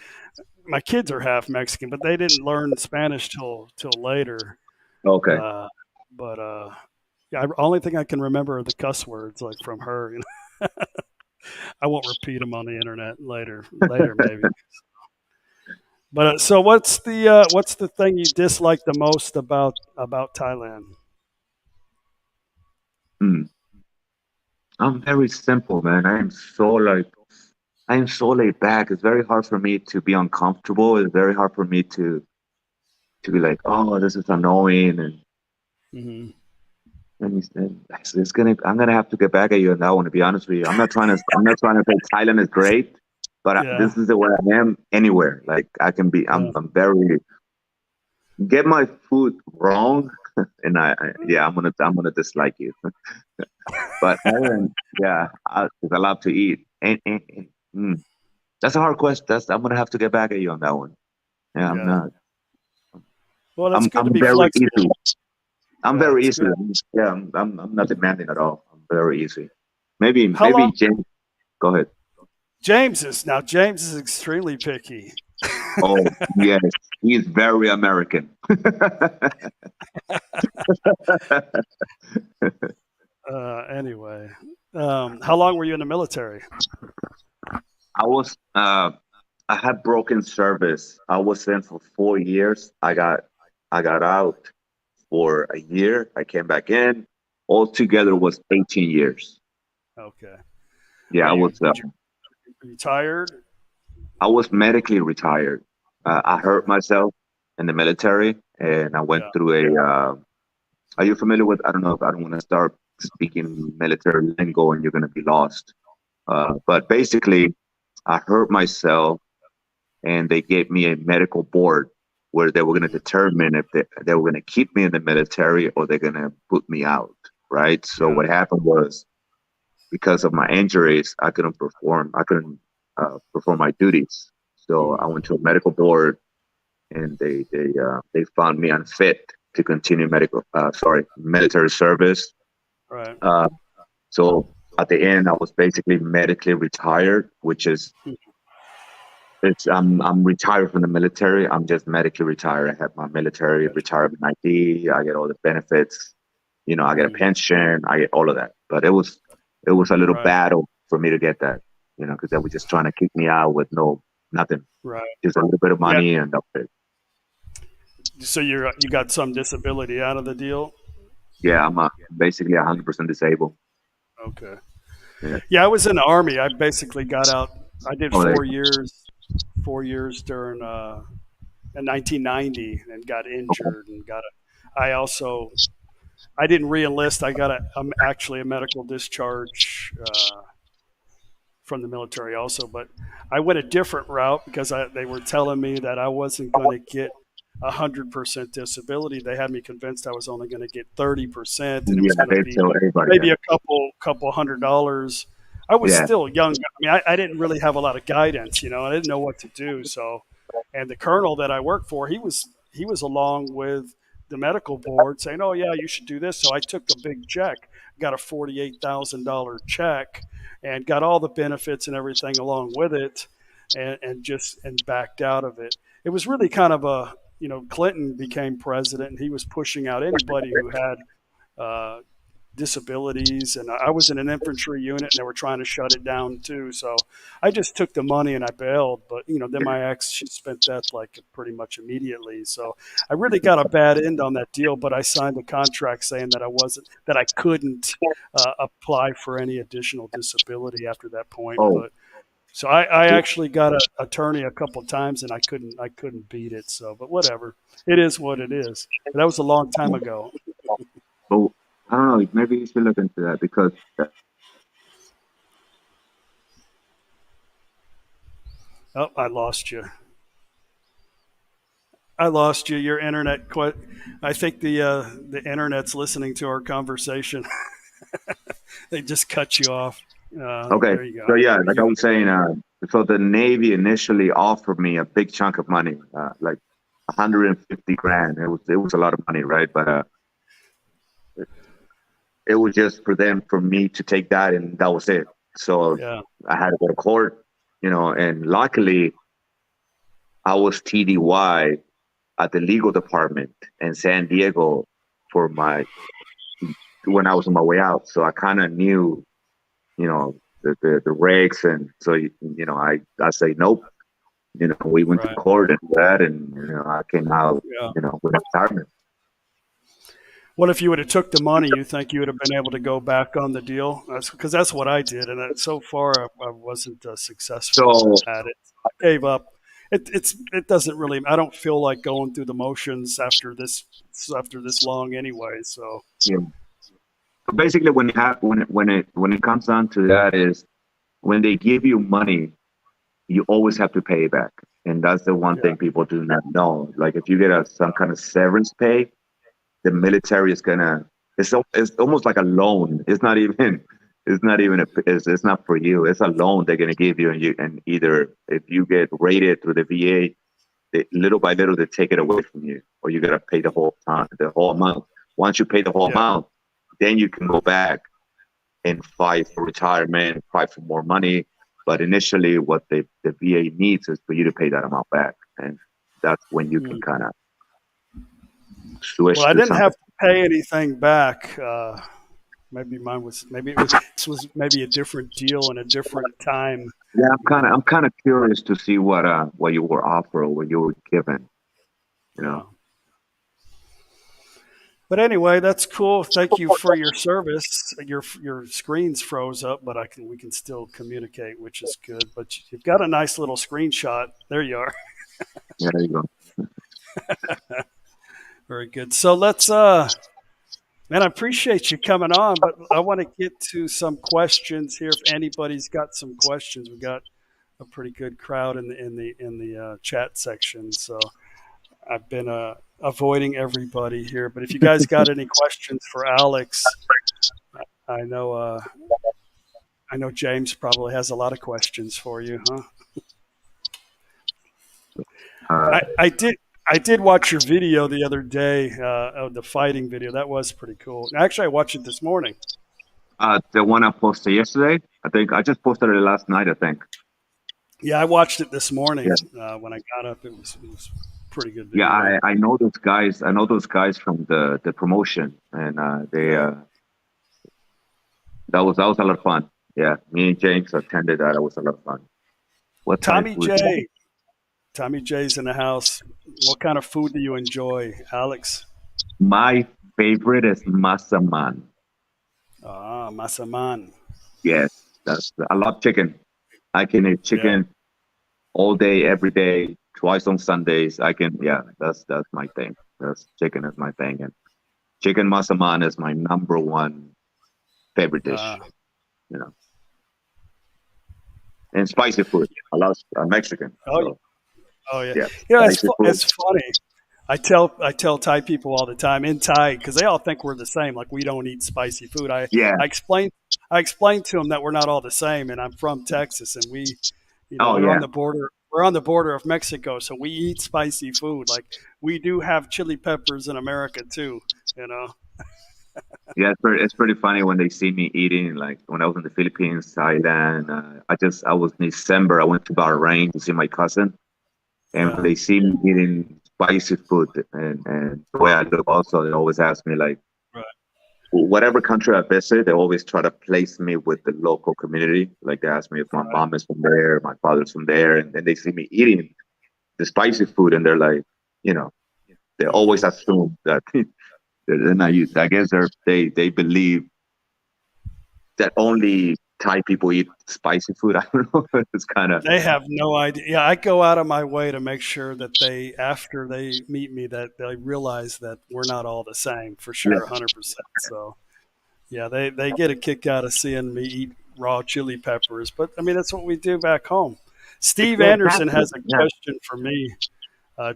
my kids are half Mexican, but they didn't learn Spanish till later. Okay. Uh, but yeah, only thing I can remember are the cuss words like from her. I won't repeat them on the internet later maybe. But so what's the thing you dislike the most about Thailand? Hmm. I'm very simple, man. I am so laid back. It's very hard for me to be uncomfortable. It's very hard for me to be like, oh, this is annoying, Hmm. I'm gonna have to get back at you on that one. To be honest with you, I'm not trying to say Thailand is great, but Yeah, this is the way I am anywhere. Like I can be. yeah, I'm very get my food wrong, and yeah, I'm gonna dislike you. But other than yeah, 'cause I love to eat. Mm, that's a hard question. I'm gonna have to get back at you on that one. Yeah, I'm yeah. not. Well, that's I'm good to I'm be very flexible. easy. I'm Yeah, very it's easy. good. Yeah, I'm not demanding at all. I'm very easy. Maybe How long? James. Go ahead. James is extremely picky. Oh yes, he's very American. Anyway, how long were you in the military? I was I had broken service. I was in for 4 years. I got out for a year. I came back in. Altogether was 18 years. Okay. Yeah, Are I you was did you retired? I was medically retired. I hurt Okay. myself in the military, and I went Yeah. through a. Are you familiar with? I don't know if I don't want to start speaking military lingo, and you're going to be lost. But basically, I hurt myself, and they gave me a medical board where they were going to Mhm. determine if they were going to keep me in the military or they're going to put me out. Right. So Yeah. what happened was because of my injuries, I couldn't perform. I couldn't perform my duties. So I Mhm. went to a medical board, and they found me unfit to continue military service. Right. Uh, so at the end, I was basically medically retired, which is it's I'm retired from the military. I'm just medically retired. I have my military Gotcha. retirement ID. I get all the benefits. I get a Mhm. pension. I get all of that. But it was a little Right. battle for me to get that. Because they were just trying to kick me out with nothing, Right. just a little bit of Yeah. money and that's it. So you got some disability out of the deal? Yeah, I'm basically 100% disabled. Okay. Yeah. Yeah, I was in the army. I basically got out. I did Oh, 4 years during in 1990 and got okay. injured and got a. I didn't re-enlist. I got actually a medical discharge from the military also, but I went a different route because they were telling me that I wasn't going to get 100% disability. They had me convinced I was only going to get 30%, and it was Yeah, going to they be tell everybody maybe that. a couple $100. I was Yeah. still young. I mean, I didn't really have a lot of guidance. I didn't know what to do. So, and the colonel that I worked for, he was along with the medical board saying, "Oh yeah, you should do this." So I took a big check, got a $48,000 check, and got all the benefits and everything along with it, and backed out of it. It was really kind of Clinton became president, and he was pushing out anybody who had uh, disabilities, and I was in an infantry unit, and they were trying to shut it down too. So I just took the money and I bailed. But then my ex, she spent that like pretty much immediately. So I really got a bad end on that deal. But I signed a contract saying that I couldn't apply for any additional disability after that point. Oh, But so I actually got an attorney a couple of times, and I couldn't beat it. So, but whatever, it is what it is. But that was a long time ago. but I don't know. Maybe you should look into that because Oh, I lost you. I lost you. Your internet. I think the internet's listening to our conversation. They just cut you off. okay. There you go. So yeah, like I was saying, so the Navy initially offered me a big chunk of money, like 150 grand. It was a lot of money, right? But it was just for me to take that, and that was it. So Yeah. I had to go to court, and luckily I was TDY at the legal department in San Diego when I was on my way out. So I kind of knew, the regs, and so I say nope. We went to Right. court and that, and I came out, Yeah. with retirement. What if you would have took the money? You think you would have been able to go back on the deal? Because that's what I did, and so far I wasn't successful So at it. I gave up. It doesn't really. I don't feel like going through the motions after this long anyway. So yeah. So basically, when it comes down to that is when they give you money, you always have to pay it back, and that's the one yeah, thing people do not know. Like if you get some kind of severance pay, the military is gonna. It's almost like a loan. It's not even. It's not for you. It's a loan they're gonna give you, and either if you get rated through the VA, little by little they take it away from you, or you gotta pay the whole amount. Once you pay the whole yeah. amount, then you can go back and fight for retirement, fight for more money. But initially, what the VA needs is for you to pay that amount back, and that's when you can kind of switch Well, I to didn't something. have to pay anything back. This was maybe a different deal and a different time. Yeah, I'm kind of curious to see what you were offered or what you were given. You Yeah. know. But anyway, that's cool. Thank you for your service. Your screen's froze up, but we can still communicate, which is good. But you've got a nice little screenshot. There you are. Yeah, there you go. Very good. So let's man, I appreciate you coming on, but I want to get to some questions here. If anybody's got some questions, we got a pretty good crowd in the chat section. So I've been avoiding everybody here, but if you guys got any questions for Alex, I know James probably has a lot of questions for you, huh? I did watch your video the other day, the fighting video. That was pretty cool. Actually, I watched it this morning. The one I posted yesterday, I think I just posted it last night. I think. Yeah, I watched it this morning. Yeah. When I got up. It was pretty good video. Yeah, I know those guys. I know those guys from the promotion, and that was a lot of fun. Yeah, me and James attended that. It was a lot of fun. What Tommy J. Tommy J's in the house. What kind of food do you enjoy, Alex? My favorite is masaman. Ah, masaman. Yes, I love chicken. I can eat chicken all day, every day, twice on Sundays. That's my thing. Chicken is my thing, and chicken masaman is my number one favorite dish. And spicy food. I love Mexican. Oh, so. yeah. Yeah, It's funny. I tell Thai people all the time in Thai because they all think we're the same. Like we don't eat spicy food. Yeah. I explain to them that we're not all the same, and I'm from Texas, and we, Oh we're on yeah. the border. We're on the border of Mexico, so we eat spicy food. Like we do have chili peppers in America too. You know. Yeah, it's pretty funny when they see me eating. Like when I was in the Philippines, Thailand, I was in December. I went to Bahrain to see my cousin, and when Yeah. they see me eating spicy food and the way I look, also they always ask me like, Right. whatever country I visit, they always try to place me with the local community. Like they ask me if my Right. mom is from there, my father's from there, and then they see me eating the spicy food, and they're like, you know, they always Hmm. assume that they're not used. I guess they believe that only Thai people eat spicy food. I don't know. It's kind of They have no idea. Yeah, I go out of my way to make sure that they, after they meet me, that they realize that we're not all the same for yeah, sure, 100%. So yeah, they get a kick out of seeing me eat raw chili peppers. But I mean, that's what we do back home. Steve Anderson exactly. has a Yeah. question for me.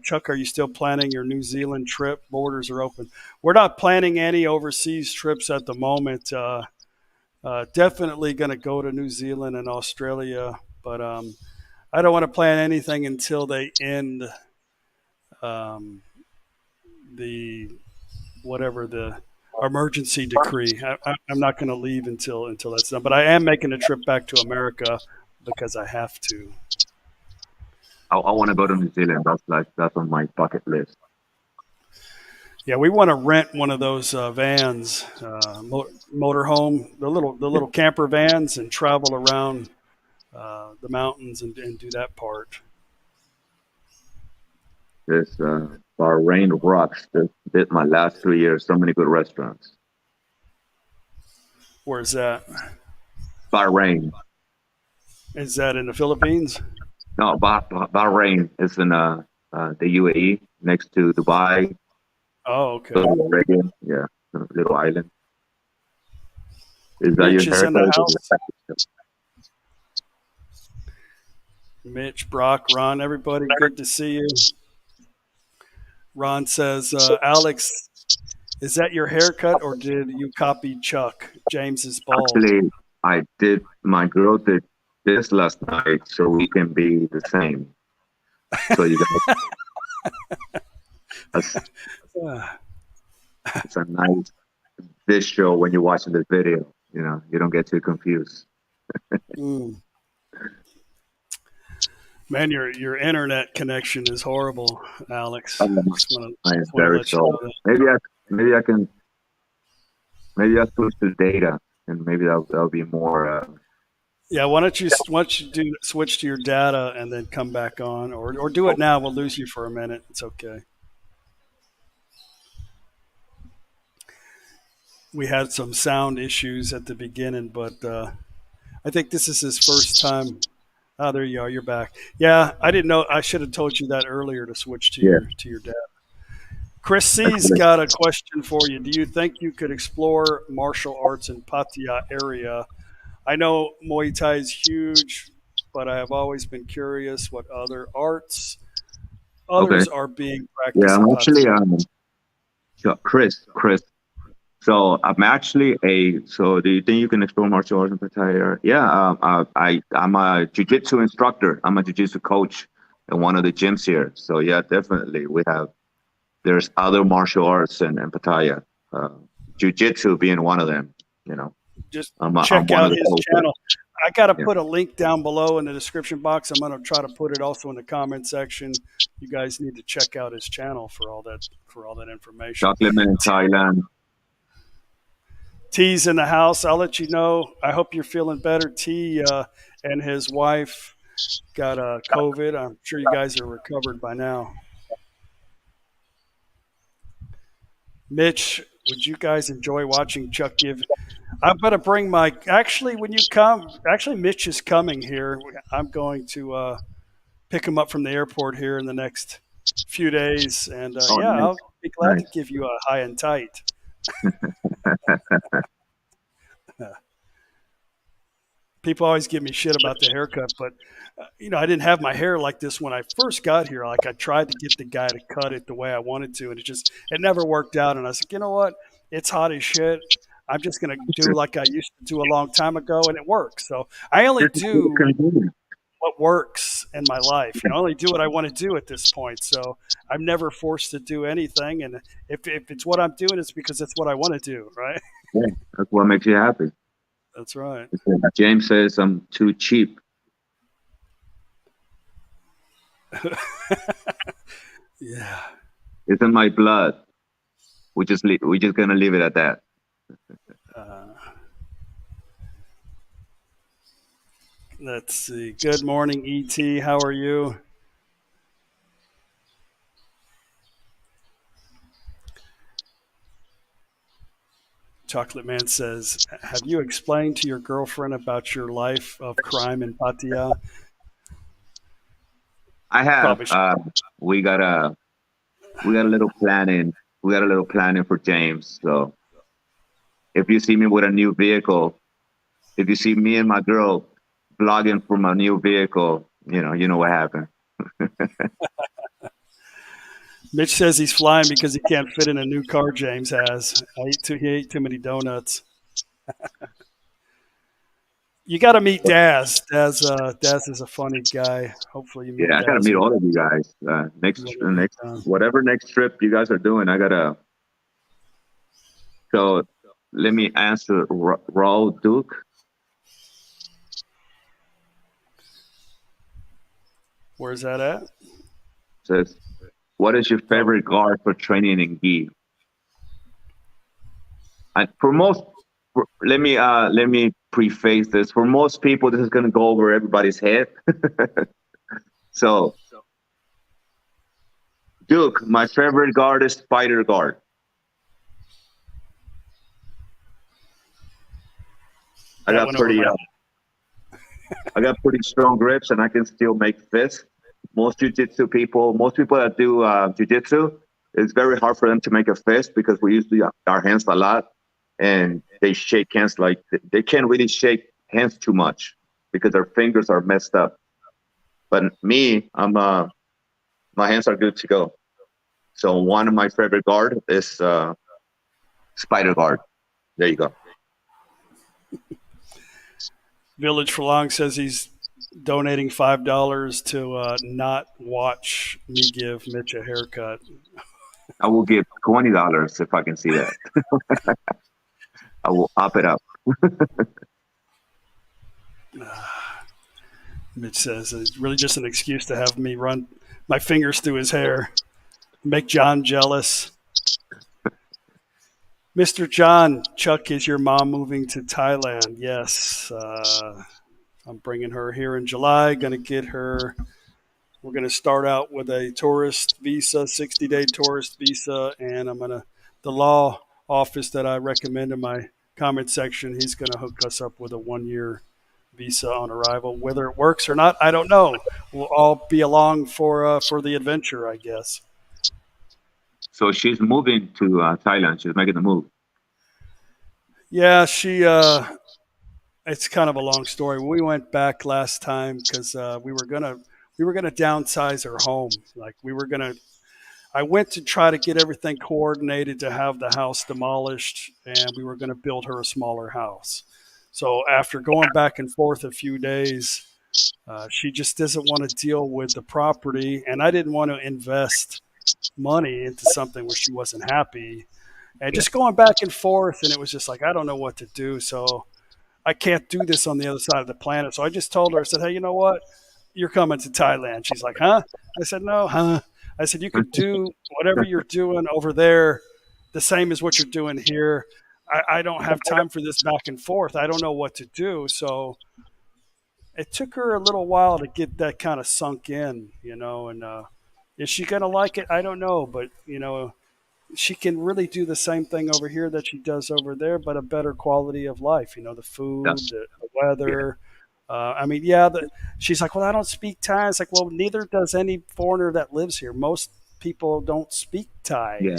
Chuck, are you still planning your New Zealand trip? Borders are open. We're not planning any overseas trips at the moment. Definitely going to go to New Zealand and Australia, but I don't want to plan anything until they end um, the whatever the emergency decree. I'm not going to leave until that's done. But I am making a trip back to America because I have to. I want to go to New Zealand. That's on my bucket list. Yeah, we want to rent one of those vans, motorhome, the little camper vans, and travel around the mountains and do that part. This Bahrain rocks. This did my last 3 years. So many good restaurants. Where's that? Bahrain. Is that in the Philippines? No, Bahrain is in the UAE next to Dubai, Oh, okay. Saudi Arabia. Yeah, a little island. Is that your Mitch is in the heritage? house. Mitch, Brock, Ron, everybody, good to see you. Ron says, Alex, is that your haircut or did you copy Chuck? James is bald. Actually, I did. My girl did this last night, so we can be the same. So you guys, that's, Uh, it's a nice visual when you're watching this video. You know, you don't get too confused. mm. Man, your internet connection is horrible, Alex. I am Just want to very let you know sorry. that. Maybe I switch to data, and maybe that'll be more. Yeah, why don't you switch to your data and then come back on, or do it now? We'll lose you for a minute. It's okay. We had some sound issues at the beginning, but I think this is his first time. Oh, there you are. You're back. Yeah, I didn't know. I should have told you that earlier to switch to Yeah. your data. Chris C's got a question for you. Do you think you could explore martial arts in Pattaya area? I know Muay Thai is huge, but I have always been curious what other arts Okay. others are being Yeah, practiced in I'm actually Pattaya. so Chris. So I'm actually a. So do you think you can explore martial arts in Pattaya? Yeah. I'm a jiu-jitsu instructor. I'm a jiu-jitsu coach in one of the gyms here. So yeah, definitely we have. There's other martial arts in Pattaya. Uh, jiu-jitsu being one of them. You know, Just I'm check one of out the his coaches. channel. I got to Yeah. put a link down below in the description box. I'm going to try to put it also in the comment section. You guys need to check out his channel for all that information. Chocolate Man in Thailand. T's in the house. I'll let you know. I hope you're feeling better. T and his wife got COVID. I'm sure you guys are recovered by now. Mitch, would you guys enjoy watching Chuck give? I'm going to bring my. Actually, when you come, actually, Mitch is coming here. I'm going to pick him up from the airport here in the next few days. And Oh, yeah, nice, I'll be glad to nice. give you a high and tight. People always give me shit about the haircut, but I didn't have my hair like this when I first got here. Like I tried to get the guy to cut it the way I wanted to, and it never worked out. And I was like, you know what? It's hot as shit. I'm just gonna do like I used to do a long time ago, and it works. So I only do what works in my life. I only do what I want to do at this point. So I'm never forced to do anything. And if it's what I'm doing, it's because it's what I want to do, right? Yeah, that's what makes you happy. That's right. James says I'm too cheap. Yeah. It's in my blood. We're just gonna leave it at that. Let's see. Good morning, ET. How are you? Chocolate Man says, have you explained to your girlfriend about your life of crime in Pattaya? I have. We got a little planning. We got a little planning for James. So if you see me with a new vehicle, if you see me and my girl vlogging from a new vehicle, you know what happened. Mitch says he's flying because he can't fit in a new car James has. He ate too many donuts. You got to meet Daz. Daz is a funny guy. Hopefully you meet Daz. I got to meet all of you guys. Next trip you guys are doing, I got to. So let me answer Raul Duke. Where's that at? Says, what is your favorite guard for training in Ghee? And let me preface this. For most people, this is going to go over everybody's head. So, Duke, my favorite guard is Spider Guard. I got pretty strong grips, and I can still make fists. Most Jiu-Jitsu people, that do Jiu-Jitsu, it's very hard for them to make a fist because we use our hands a lot, and they shake hands like they can't really shake hands too much because their fingers are messed up. But me, my hands are good to go. So one of my favorite guard is Spider Guard. There you go. Village for Long says he's donating $5 to not watch me give Mitch a haircut. I will give $20 if I can see that. I will up it up. Mitch says it's really just an excuse to have me run my fingers through his hair, make John jealous. Mr. John, Chuck, is your mom moving to Thailand? Yes. I'm bringing her here in July. Going to get her. We're going to start out with a tourist visa, 60-day tourist visa, and the law office that I recommend in my comment section, he's going to hook us up with a 1-year visa on arrival. Whether it works or not, I don't know. We'll all be along for the adventure, I guess. So she's moving to Thailand. She's making the move. Yeah, it's kind of a long story. We went back last time because we were gonna downsize our home. I went to try to get everything coordinated to have the house demolished, and we were gonna build her a smaller house. So after going back and forth a few days, she just doesn't want to deal with the property, and I didn't want to invest money into something where she wasn't happy, and just going back and forth, and it was just like, I don't know what to do. So I can't do this on the other side of the planet. So I just told her, I said, hey, you know what? You're coming to Thailand. She's like, huh? I said, no, huh? I said, you could do whatever you're doing over there the same as what you're doing here. I don't have time for this back and forth. I don't know what to do. So it took her a little while to get that kind of sunk in, and is she going to like it? I don't know. But, she can really do the same thing over here that she does over there, but a better quality of life, the food, the weather. She's like, well, I don't speak Thai. It's like, well, neither does any foreigner that lives here. Most people don't speak Thai,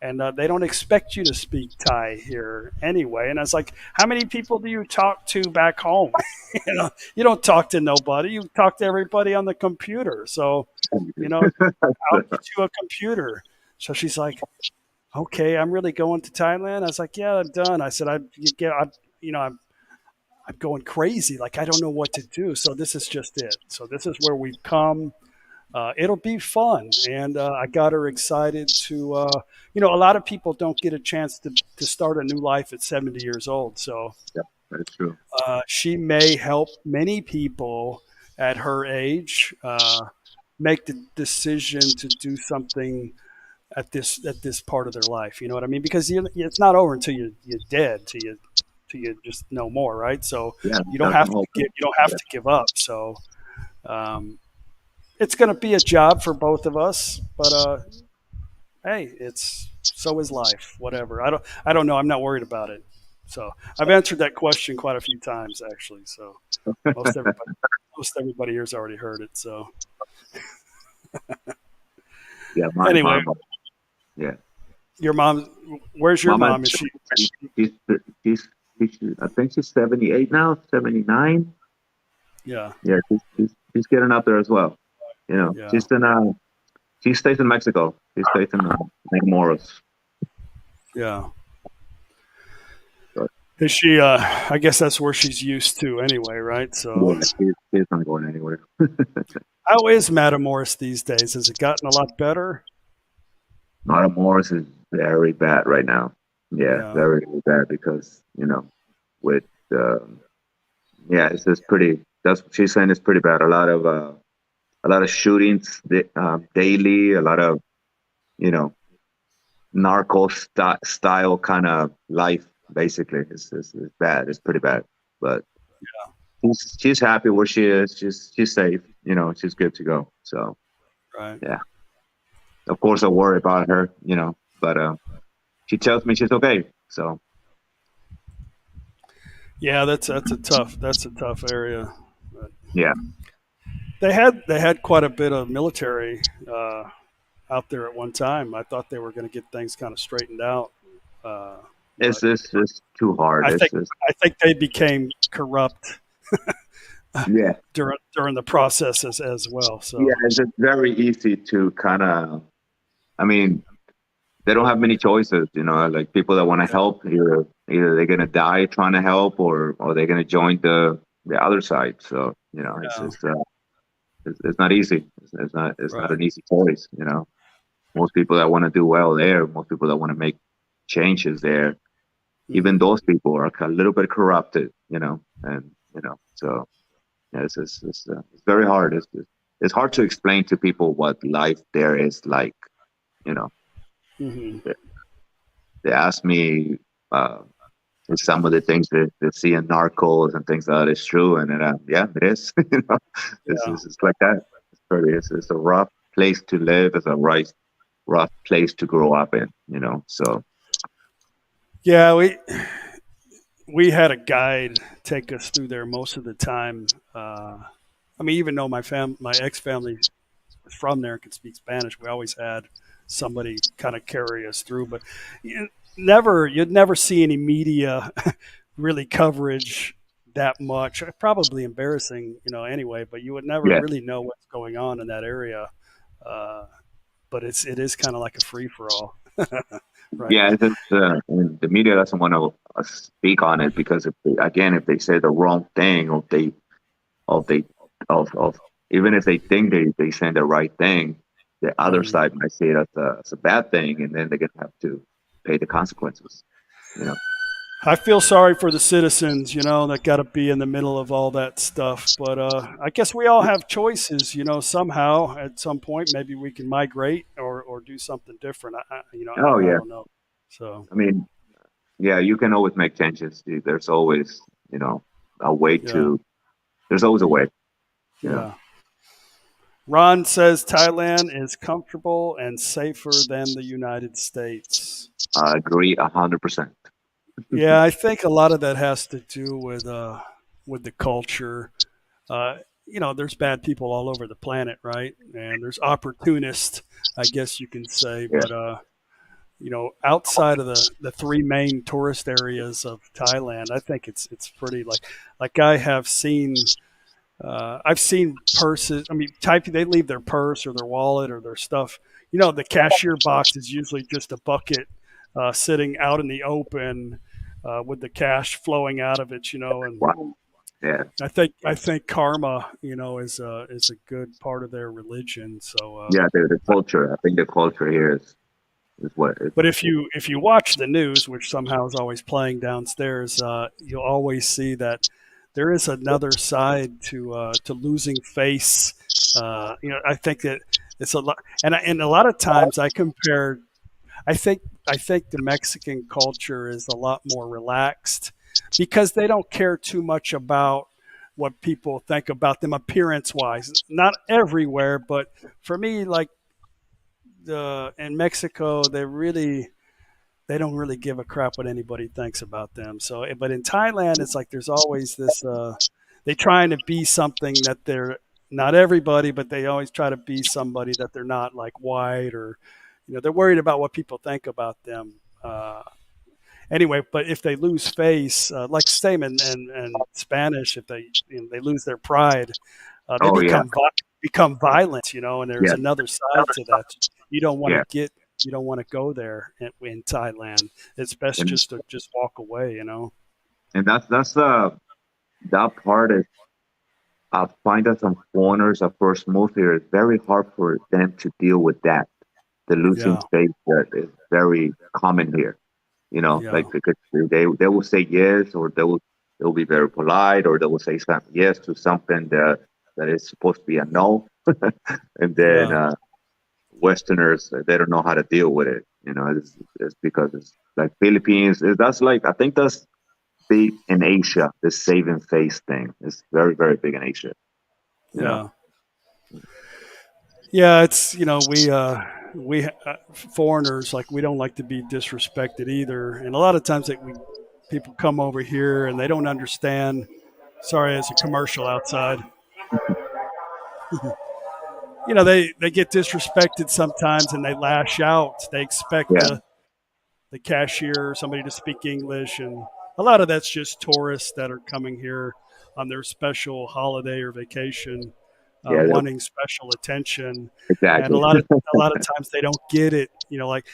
and they don't expect you to speak Thai here anyway. And I was like, how many people do you talk to back home? You don't talk to nobody. You talk to everybody on the computer. So, I'll get you a computer. So she's like, okay, I'm really going to Thailand. I was like, yeah, I'm done. I said, I'm going crazy. Like, I don't know what to do. So this is just it. So this is where we've come. It'll be fun. And I got her excited to, a lot of people don't get a chance to start a new life at 70 years old. So Yeah, that's true. She may help many people at her age make the decision to do something at this part of their life. You know what I mean? Because it's not over until you're dead, till you just no more, right? So Yeah, you don't have to give up. So it's going to be a job for both of us, but hey, so is life. Whatever. I don't know. I'm not worried about it. So I've answered that question quite a few times, actually. So most everybody here's already heard it. So Yeah, anyway, yeah. Your mom. Where's your mom? Is she? She's I think she's 78 now, 79. Yeah. Yeah, she's getting up there as well. Yeah. She stays in Mexico. She stays in Matamoros. Yeah. Is she? I guess that's where she's used to anyway, right? So yeah, she's not going anywhere. how is Matamoros these days? Has it gotten a lot better? Matamoros is very bad right now. Yeah, very, very bad because with it's just pretty. That's what she's saying. It's pretty bad. A lot of shootings daily. A lot of narco style kind of life. Basically, it's bad. It's pretty bad. But she's happy where she is. She's safe. She's good to go. So right. Yeah. Of course, I worry about her. But she tells me she's okay. So yeah, that's a tough area. But yeah. They had quite a bit of military out there at one time. I thought they were going to get things kind of straightened out. It's too hard. I think they became corrupt. Yeah. During the process as well. So yeah, it's just very easy to kind of. I mean, they don't have many choices. Like people that want to help, either they're gonna die trying to help, or they're gonna join the other side. So it's not easy. It's not an easy choice. Most people that want to do well there, most people that want to make changes there, even those people are a little bit corrupted. So yeah, it's very hard. It's hard to explain to people what life there is like. Mm-hmm. They ask me some of the things that they see in Narcos and things like that is true, and then yeah, it is. It's like that. It's a rough place to live. It's a rough place to grow up in. So yeah, we had a guide take us through there most of the time. I mean, even though my ex family is from there and can speak Spanish, we always had somebody kind of carry us through. But you'd never see any media really coverage that much. Probably embarrassing, anyway. But you would never really know what's going on in that area. But it is kind of like a free for all. Right. Yeah, and the media doesn't want to speak on it because if they say the wrong thing, or even if they think they say the right thing, the other side might see it as a bad thing, and then they're gonna have to pay the consequences. I feel sorry for the citizens, that got to be in the middle of all that stuff. But I guess we all have choices, somehow at some point, maybe we can migrate or do something different. I don't know. So, I mean, yeah, you can always make changes. There's always, a way to, there's always a way. Yeah. Ron says Thailand is comfortable and safer than the United States. I agree 100%. Yeah, I think a lot of that has to do with the culture. There's bad people all over the planet, right? And there's opportunists, I guess you can say. Yeah. But outside of the three main tourist areas of Thailand, I think it's pretty like I have seen. I've seen purses. I mean, they leave their purse or their wallet or their stuff. The cashier box is usually just a bucket sitting out in the open with the cash flowing out of it. And Wow. Yeah. I think karma, is a good part of their religion. So Yeah, the culture. I think the culture here is what. but if you watch the news, which somehow is always playing downstairs, you'll always see that there is another side to losing face. I think that it's a lot, and a lot of times I compare. I think the Mexican culture is a lot more relaxed because they don't care too much about what people think about them appearance wise. Not everywhere, but for me, like in Mexico, they don't really give a crap what anybody thinks about them. So, but in Thailand, it's like there's always this. They trying to be something that they're not everybody, but they always try to be somebody that they're not, like white or, they're worried about what people think about them. Anyway, but if they lose face, like same in Spanish, if they lose their pride, they Oh yeah. become violent, and there's Yeah. another side to that. You don't want Yeah. to you don't want to go there in Thailand. It's best And just to just walk away, and that's that part is I find that some foreigners at first move here, it's very hard for them to deal with that. The losing Yeah, faith that is very common here. yeah, Like because they will say yes, or they will be very polite, or they will say yes to something that is supposed to be a no, and then yeah, Westerners they don't know how to deal with it. It's because it's like Philippines. That's like I think that's big in Asia. The saving face thing is very very big in Asia. You know. yeah. Yeah, it's we foreigners, like, we don't like to be disrespected either, and a lot of times that people come over here and they don't understand. Sorry, there's a commercial outside. They get disrespected sometimes and they lash out. They expect Yeah. the cashier or somebody to speak English, and a lot of that's just tourists that are coming here on their special holiday or vacation, Yeah. wanting special attention, and a Exactly. lot of a lot of times they don't get it. Like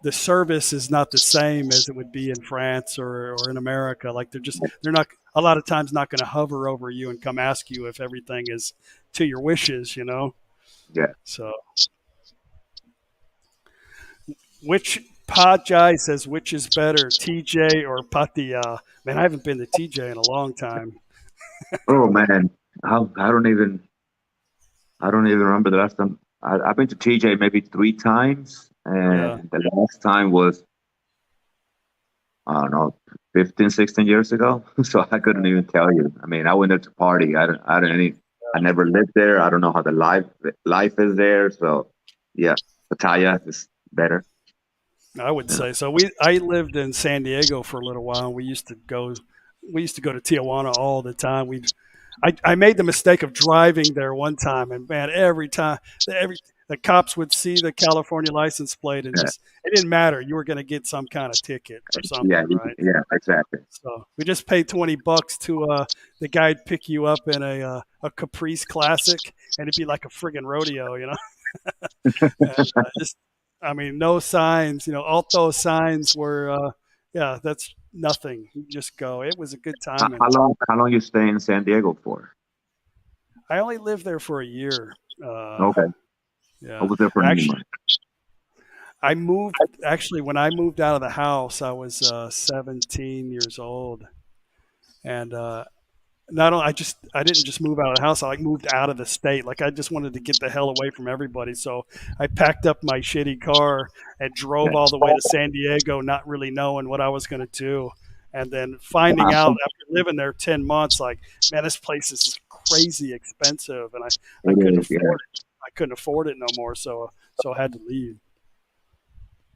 the service is not the same as it would be in France or in America. Like they're not a lot of times not going to hover over you and come ask you if everything is to your wishes. Yeah. So which Pajai says, which is better, TJ or Pattaya? Man, I haven't been to TJ in a long time. Oh man, I don't even remember the last time. I've been to TJ maybe 3 times, Yeah, and the last time was I don't know 15, 16 years ago. So I couldn't even tell you. I mean, I went there to party. I never lived there. I don't know how the life is there. So yeah, Pattaya is better. I would Yeah. say so. I lived in San Diego for a little while. We used to go to Tijuana all the time. I made the mistake of driving there one time, and man, every time the cops would see the California license plate, and Yeah. just it didn't matter. You were going to get some kind of ticket or Yeah. something, right? Yeah. Exactly. So we just paid $20 to the guy'd pick you up in a Caprice Classic, and it'd be like a friggin' rodeo. And just, I mean, no signs. All those signs were, yeah, that's nothing. You just go. It was a good time, How and long you stay in San Diego for? I only lived there for a year. Okay. I Yeah, was there for 9 months. I moved. Actually, when I moved out of the house, I was 17 years old, and not only I didn't just move out of the house. I like moved out of the state. Like I just wanted to get the hell away from everybody. So I packed up my shitty car and drove all the way to San Diego, not really knowing what I was going to do. And then finding out after living there 10 months, like, man, this place is crazy expensive, and I It couldn't is, yeah. afford it. I couldn't afford it no more. So I had to leave.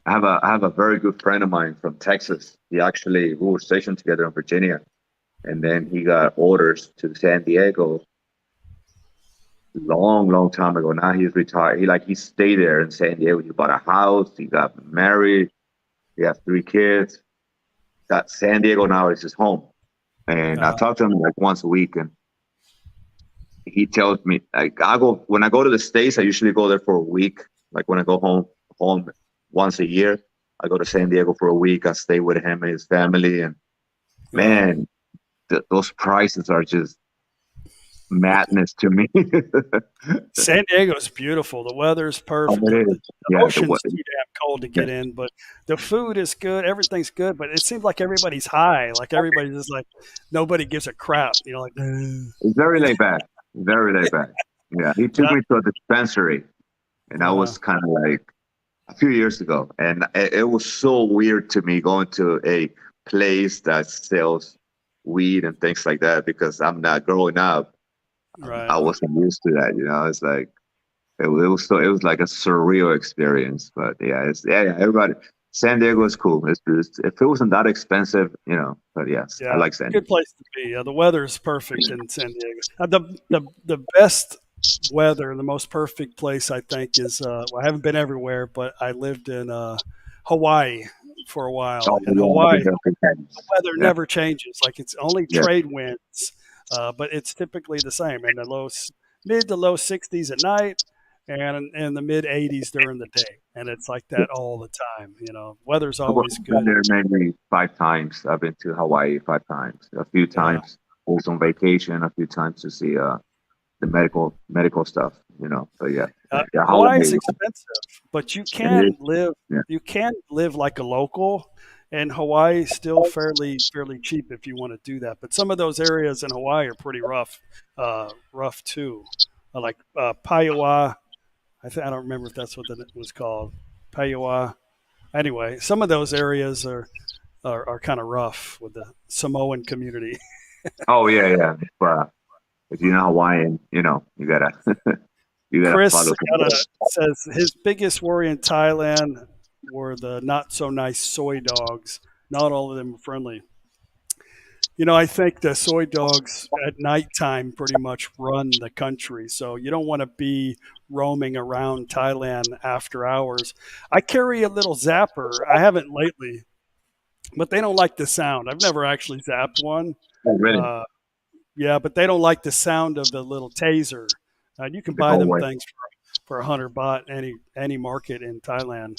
I have a very good friend of mine from Texas. We were stationed together in Virginia, and then he got orders to San Diego, long time ago. Now he's retired. He stayed there in San Diego. He bought a house. He got married. He has 3 kids. That San Diego now is his home. And I talk to him like once a week, and he tells me like when I go to the States, I usually go there for a week. Like when I go home once a year, I go to San Diego for a week. I stay with him and his family, and man, those prices are just madness to me. San Diego's beautiful. The weather's perfect. The ocean's too damn cold to get in, but the food is good. Everything's good, but it seems like everybody's high. Like everybody's just like, nobody gives a crap. You know, like it's very laid back. Very laid back. Yeah, he took me to a dispensary, and I was kind of like a few years ago, and it was so weird to me going to a place that sells weed and things like that because I'm not growing up. Right. I wasn't used to that, you know. It's like it was like a surreal experience. But yeah, everybody. San Diego is cool. If it wasn't that expensive, you know. But yes, I like San Diego. Good place to be. The weather is perfect in San Diego. The best weather, the most perfect place I think is. I haven't been everywhere, but I lived in Hawaii for a while. In Hawaii, the weather never changes. Like it's only trade winds. But it's typically the same in the mid to low 60s at night and in the mid 80s during the day. And it's like that all the time. You know, weather's always good. I've been there maybe 5 times. I've been to Hawaii 5 times. A few times I was on vacation, a few times to see the medical stuff, you know. So Hawaii's expensive, but you can live like a local. And Hawaii is still fairly cheap if you want to do that. But some of those areas in Hawaii are pretty rough too. Like Paiua, I don't remember if that's what it was called. Paiua. Anyway, some of those areas are kind of rough with the Samoan community. Oh yeah. But if you're not Hawaiian, you know, you gotta Chris follow. says his biggest worry in Thailand were the not so nice soy dogs. Not all of them are friendly. You know, I think the soy dogs at nighttime pretty much run the country. So you don't want to be roaming around Thailand after hours. I carry a little zapper. I haven't lately, but they don't like the sound. I've never actually zapped one. Oh, really? Yeah, but they don't like the sound of the little taser. You can buy them things for 100 baht any market in Thailand.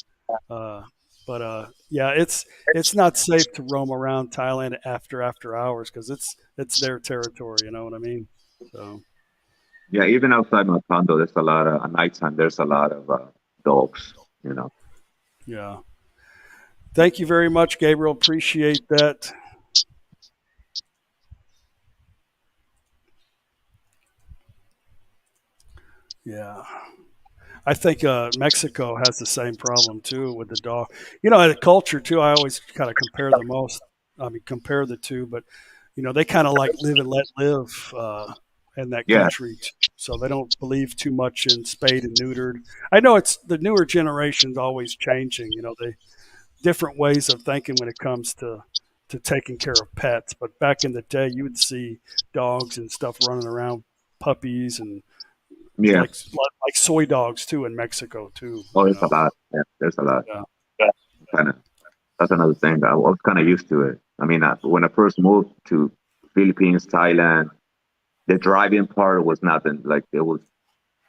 But it's not safe to roam around Thailand after hours because it's their territory. You know what I mean? So yeah, even outside my condo, there's a lot of at nighttime. There's a lot of dogs. You know. Yeah. Thank you very much, Gabriel. Appreciate that. Yeah. I think Mexico has the same problem too with the dog. You know, the culture too. I always kind of compare the two, but you know, they kind of like live and let live in that country, so they don't believe too much in spayed and neutered. I know it's the newer generation's always changing. You know, they different ways of thinking when it comes to taking care of pets. But back in the day, you would see dogs and stuff running around, puppies and like soy dogs too in Mexico too. Oh, there's a lot. Yeah, there's a lot. Yeah. That's another thing that I was kind of used to it. I mean, when I first moved to Philippines, Thailand, the driving part was nothing. Like it was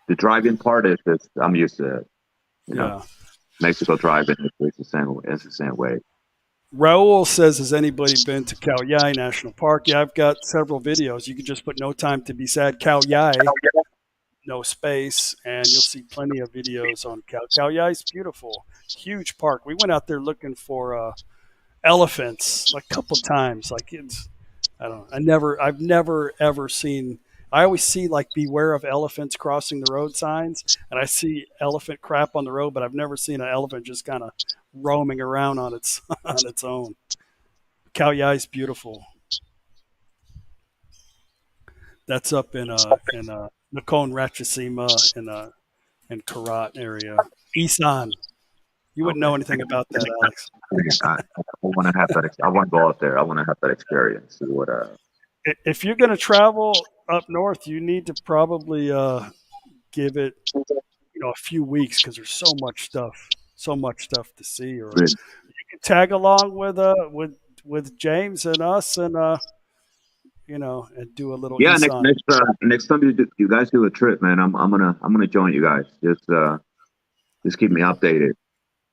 the driving part is just I'm used to it. You know, Mexico driving is the same. It's the same way. Raul says, has anybody been to Khao Yai National Park? Yeah, I've got several videos. You can just put no time to be sad, Khao Yai. No space, and you'll see plenty of videos on Khao Yai. Is beautiful, huge park. We went out there looking for elephants like a couple times. Like I've never ever seen. I always see like beware of elephants crossing the road signs, and I see elephant crap on the road, but I've never seen an elephant just kind of roaming around on its own. Khao Yai is beautiful. That's up in Nakhon Ratchasima in Karat area. Isan. You wouldn't know anything about that, Alex. I want to have that. I want to go out there. I want to have that experience. See what. If you're going to travel up north, you need to probably give it, a few weeks because there's so much stuff to see. Or Really. you can tag along with James and us, and and do a little Yeah, Isan. next time you guys do a trip, man, I'm gonna join you guys. Just keep me updated.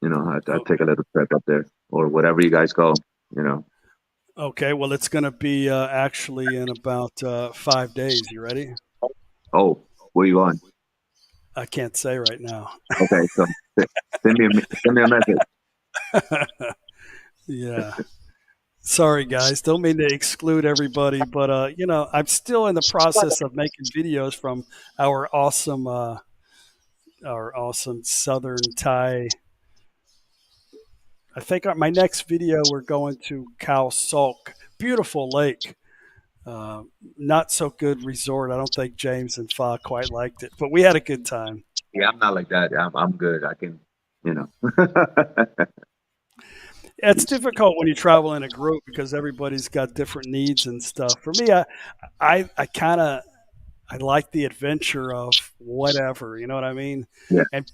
I take a little trip up there or whatever you guys go. Okay, well, it's going to be actually in about 5 days. You ready? Oh, where you on? I can't say right now. Okay, so send me a message. Yeah. Sorry, guys. Don't mean to exclude everybody, but I'm still in the process of making videos from our awesome Southern Thai. I think my next video we're going to Khao Sok, beautiful lake. Not so good resort. I don't think James and Fa quite liked it, but we had a good time. Yeah, I'm not like that. I'm good. I can, you know. It's difficult when you travel in a group because everybody's got different needs and stuff. For me, I kind of I like the adventure of whatever, you know what I mean? Yeah. And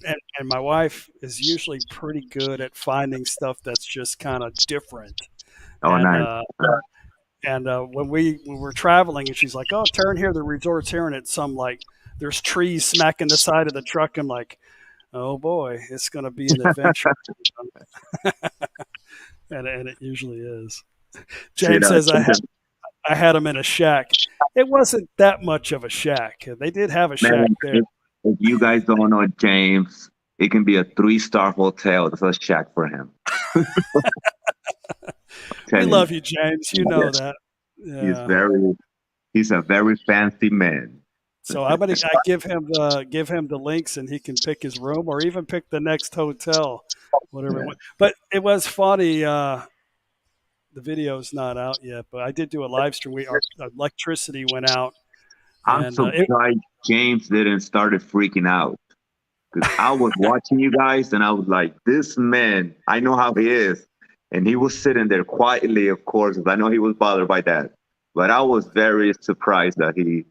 my wife is usually pretty good at finding stuff that's just kind of different. Oh, And nice. when we were traveling, and she's like, "Oh, turn here. The resort's here," and it's some like there's trees smacking the side of the truck. I'm like, "Oh boy, it's going to be an adventure." and it usually is. James says I had them in a shack. It wasn't that much of a shack. They did have a shack there. If you guys don't know James, it can be a 3-star hotel. That's a shack for him. We love you, James. You know that. Yeah. He's a very fancy man. So I give him the links, and he can pick his room or even pick the next hotel, whatever. Yeah. But it was funny. The video's not out yet, but I did do a live stream. Our electricity went out. I'm surprised James didn't started freaking out, because I was watching you guys and I was like, this man, I know how he is. And he was sitting there quietly, of course, because I know he was bothered by that. But I was very surprised that he,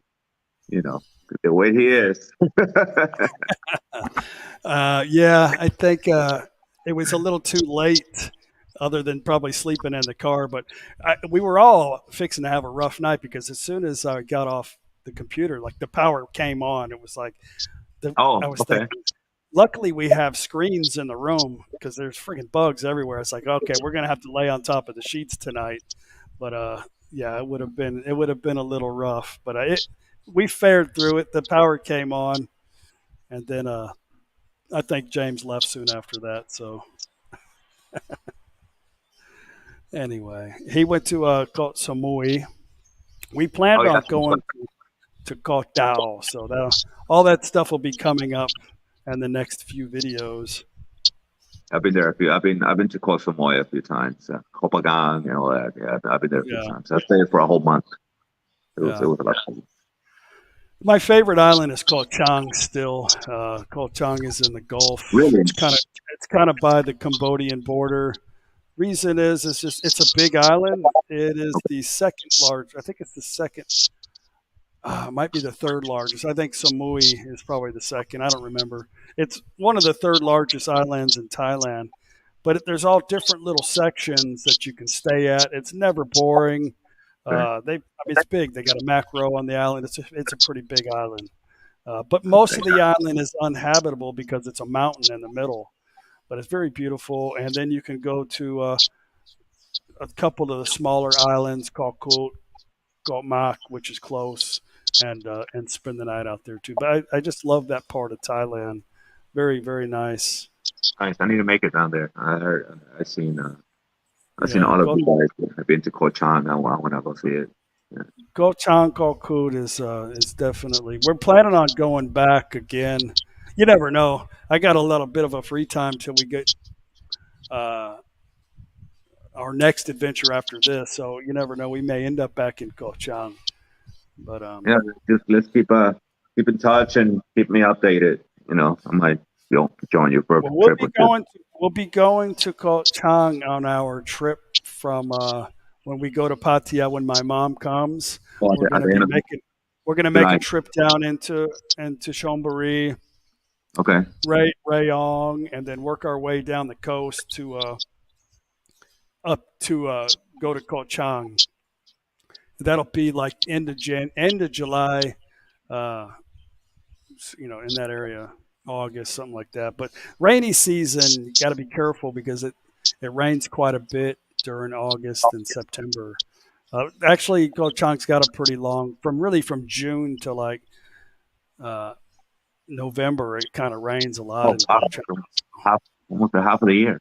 the way he is. Yeah, I think it was a little too late, other than probably sleeping in the car. But we were all fixing to have a rough night, because as soon as I got off the computer, like the power came on. It was like, I was thinking, luckily we have screens in the room because there's freaking bugs everywhere. It's like, okay, we're going to have to lay on top of the sheets tonight. But yeah, it would have been a little rough, but we fared through it. The power came on, and then I think James left soon after that. So anyway, he went to Koh Samui. We planned on going to Koh Tao, so all that stuff will be coming up in the next few videos. I've been there a few. I've been to Koh Samui a few times, Koh Phangan and all that. Yeah, I've been there a few times. I stayed for a whole month. It was a lot of fun. My favorite island is Koh Chang. Still, Koh Chang is in the Gulf. Really, it's kind of by the Cambodian border. Reason is it's a big island. It is the second largest. I think it's the second. Might be the third largest. I think Samui is probably the second. I don't remember. It's one of the third largest islands in Thailand. But there's all different little sections that you can stay at. It's never boring. It's big. They got a macro on the island. It's a pretty big island. But most of the island is uninhabitable because it's a mountain in the middle. But it's very beautiful. And then you can go to a couple of the smaller islands, called Koh Mak, which is close, and spend the night out there too. But I just love that part of Thailand. Very, very nice. Nice. I need to make it down there. I've seen all of you guys. I've been to Koh Chang. I want to go see it. Yeah. Koh Chang, Koh Koot is definitely. We're planning on going back again. You never know. I got a little bit of a free time till we get our next adventure after this. So you never know. We may end up back in Koh Chang. But just let's keep in touch and keep me updated. I might join you for a trip. We'll be going to Koh Chang on our trip from when we go to Pattaya when my mom comes. We're We're gonna make a trip down into Chonburi, Okay. Rayong, and then work our way down the coast to up to go to Koh Chang. That'll be like end of July, uh, in that area, August, something like that. But rainy season, you got to be careful because it rains quite a bit during August and September. Actually, Koh Chang's got a pretty long from June to like November. It kind of rains a lot in Koh Chang. Almost half of the year.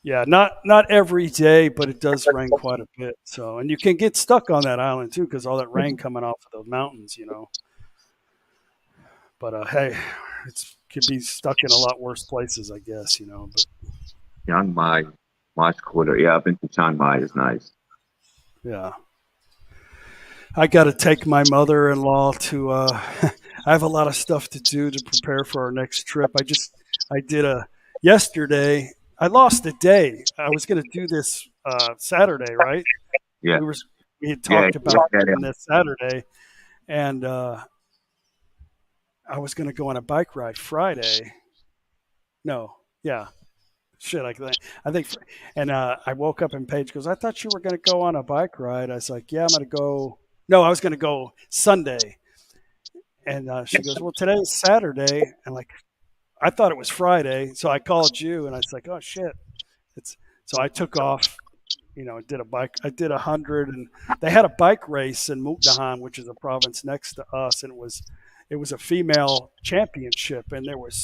Yeah, not every day, but it does rain quite a bit. So, and you can get stuck on that island too because all that rain coming off of the mountains, But hey, it could be stuck in a lot worse places, I guess, But Chiang Mai, much cooler. Yeah, I've been to Chiang Mai. It's nice. Yeah, I got to take my mother-in-law to. I have a lot of stuff to do to prepare for our next trip. I did yesterday. I lost a day. I was going to do this Saturday, right? Yeah. We had talked about doing this Saturday, and I was going to go on a bike ride Friday. No, yeah, shit. I think, and I woke up and Paige goes, "I thought you were going to go on a bike ride." I was like, "Yeah, I'm going to go." No, I was going to go Sunday, and she goes, "Well, today's Saturday," and like. I thought it was Friday, so I called you, and I was like, "Oh shit!" So I took off, I did 100, and they had a bike race in Mukdahan, which is a province next to us, and it was a female championship, and there was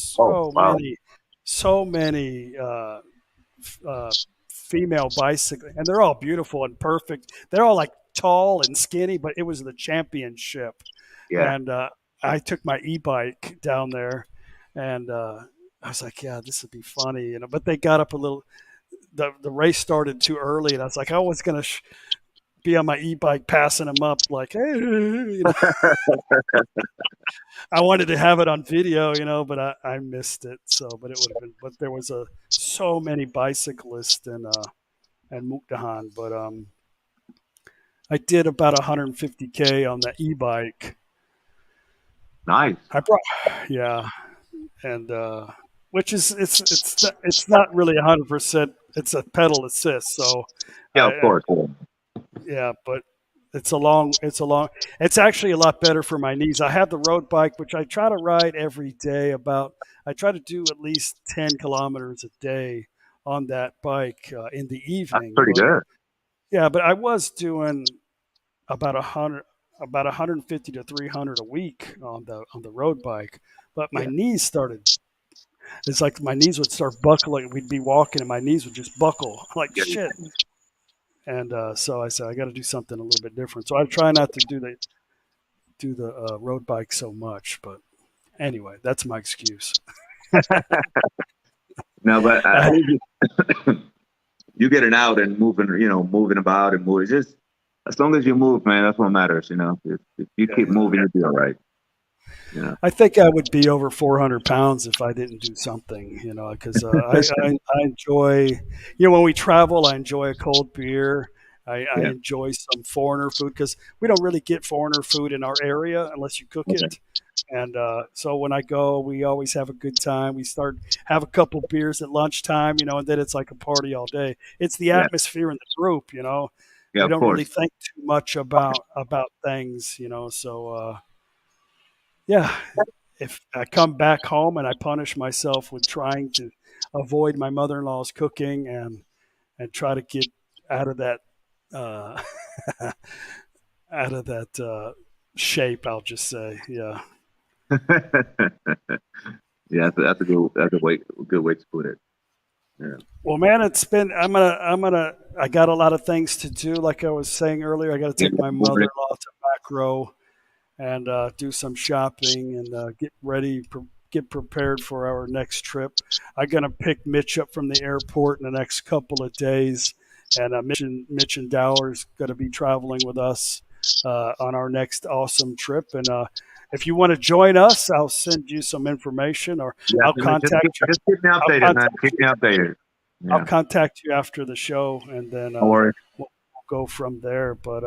so many female bicyclists, and they're all beautiful and perfect. They're all like tall and skinny, but it was the championship, and I took my e-bike down there. And I was like, yeah, this would be funny, But they got up a little. The race started too early, and I was like, I was gonna be on my e-bike, passing them up, like, hey, I wanted to have it on video, but I missed it. So, but it would have been. But there was so many bicyclists in Mukdahan, but I did about 150K on the e-bike. Nice. Yeah. And which is it's not really 100%. It's a pedal assist, so yeah, of course. Yeah, but it's actually a lot better for my knees. I have the road bike, which I try to ride every day. I try to do at least 10 kilometers a day on that bike in the evening. That's pretty good. Yeah, but I was doing about 150 to 300 a week on the road bike. But my knees started. It's like my knees would start buckling. We'd be walking, and my knees would just buckle. I'm like shit. And so I said, I got to do something a little bit different. So I try not to do the road bike so much. But anyway, that's my excuse. No, but you getting out and moving about and moving. Just as long as you move, man, that's what matters. If you keep moving, you'll be all right. Yeah. I think I would be over 400 pounds if I didn't do something, because I enjoy, when we travel, I enjoy a cold beer. I enjoy some foreigner food because we don't really get foreigner food in our area unless you cook it. And so when I go, we always have a good time. We have a couple beers at lunchtime, and then it's like a party all day. It's the atmosphere in the group, we don't really think too much about things, so yeah, if I come back home and I punish myself with trying to avoid my mother-in-law's cooking and try to get out of that shape, I'll just say, yeah. Yeah, that's a good way to put it. Yeah. Well, man, I got a lot of things to do. Like I was saying earlier, I got to take my mother-in-law to Macro and do some shopping and get prepared for our next trip. I'm going to pick Mitch up from the airport in the next couple of days. And Mitch and Dower's going to be traveling with us on our next awesome trip. And if you want to join us, I'll send you some information, or I'll contact you. Just keep me updated, man. Keep me updated. Yeah. I'll contact you after the show, and then we'll go from there. But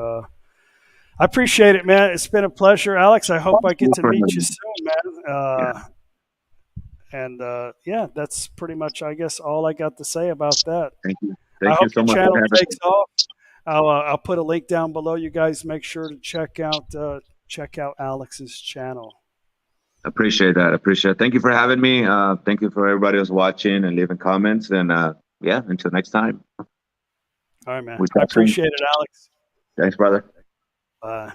I appreciate it, man. It's been a pleasure, Alex. I hope I get to for meet having you me. soon, man. And yeah, that's pretty much, I guess, all I got to say about that. Thank you. I Thank you hope so your much for channel having takes me. off. I'll put a link down below. You guys make sure to check out Alex's channel. Appreciate that. Appreciate it. Thank you for having me. Thank you for everybody who's watching and leaving comments. And yeah, until next time. All right, man. We I talk soon. appreciate it, Alex. Thanks, brother. Bye.